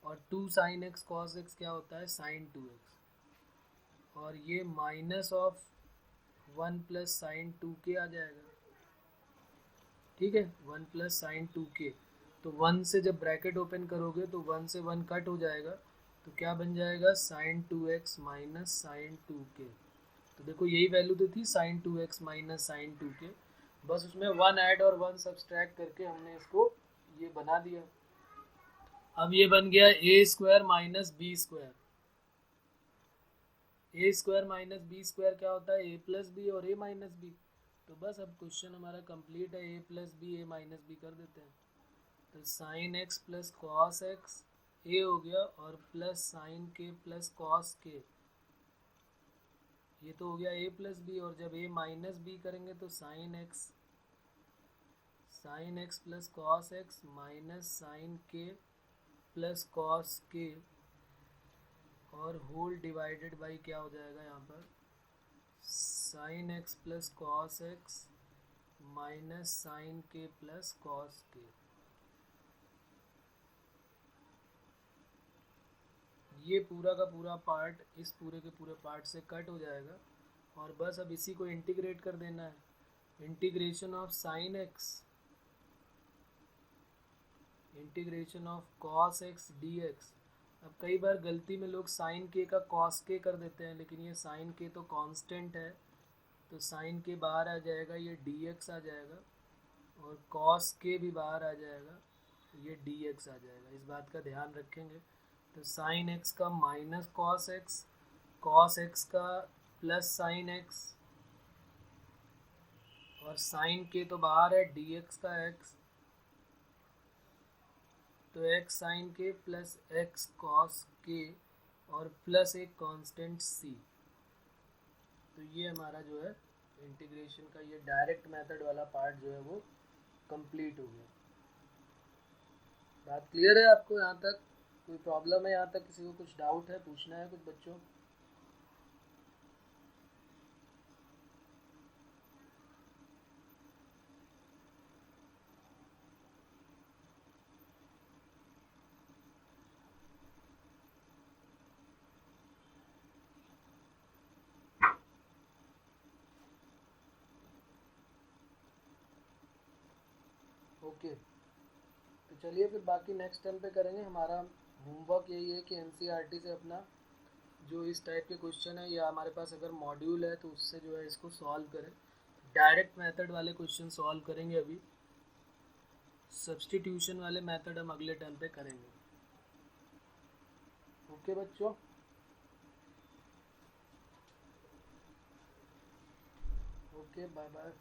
और 2 साइन एक्स कॉस एक्स क्या होता है साइन 2x, और ये minus of 1 plus sign 2k आ जाएगा। ठीक है, 1 प्लस साइन 2k, तो 1 से जब ब्रैकेट ओपन करोगे तो 1 से 1 कट हो जाएगा, तो क्या बन जाएगा sign 2x minus sine 2k। तो देखो यही वैल्यू तो थी sign 2x minus sine 2k, बस उसमें 1 ऐड और 1 सब्सट्रैक्ट करके हमने इसको ये बना दिया। अब ये बन गया ए square minus B square. A square minus B square क्या होता है, ए प्लस बी और ए माइनस बी। तो बस अब क्वेश्चन हमारा कंप्लीट है, a plus B A minus b कर देते हैं। तो sine x plus cos x a हो गया और प्लस साइन के प्लस कॉस के, ये तो हो गया ए प्लस बी, और जब ए माइनस बी करेंगे तो sine x plus cos X minus sine के प्लस कॉस के और होल डिवाइडेड बाई क्या हो जाएगा यहाँ पर, sine x plus cos X minus sine के प्लस कॉस के। ये पूरा का पूरा पार्ट इस पूरे के पूरे पार्ट से कट हो जाएगा, और बस अब इसी को इंटीग्रेट कर देना है। Integration of sine x, integration of cos x d x. अब कई बार गलती में लोग साइन के का कॉस के कर देते हैं, लेकिन ये साइन के तो कांस्टेंट है, तो साइन के बाहर आ जाएगा, ये डी एक्स आ जाएगा, और कॉस के भी बाहर आ जाएगा, ये डी एक्स आ जाएगा। इस बात का ध्यान रखेंगे। तो साइन एक्स का माइनस कॉस एक्स का प्लस साइन एक्स, और साइन के तो बाहर है, डी एक्स का एक्स, तो एक्स साइन के प्लस एक्स कॉस के और प्लस एक कांस्टेंट सी। तो ये हमारा जो है इंटीग्रेशन का ये डायरेक्ट मेथड वाला पार्ट जो है वो कंप्लीट हो गया। बात क्लियर है आपको यहाँ तक, कोई प्रॉब्लम है यहाँ तक, किसी को कुछ डाउट है, पूछना है कुछ बच्चों। ओके, तो चलिए फिर बाकी नेक्स्ट टाइम पे करेंगे। हमारा होमवर्क यही है कि एनसीईआरटी से अपना जो इस टाइप के क्वेश्चन है या हमारे पास अगर मॉड्यूल है तो उससे जो है इसको सॉल्व करें। डायरेक्ट मेथड वाले क्वेश्चन सॉल्व करेंगे अभी, सब्स्टिट्यूशन वाले मेथड हम अगले टाइम पे करेंगे। ओके बच्चों, ओके, बाय बाय।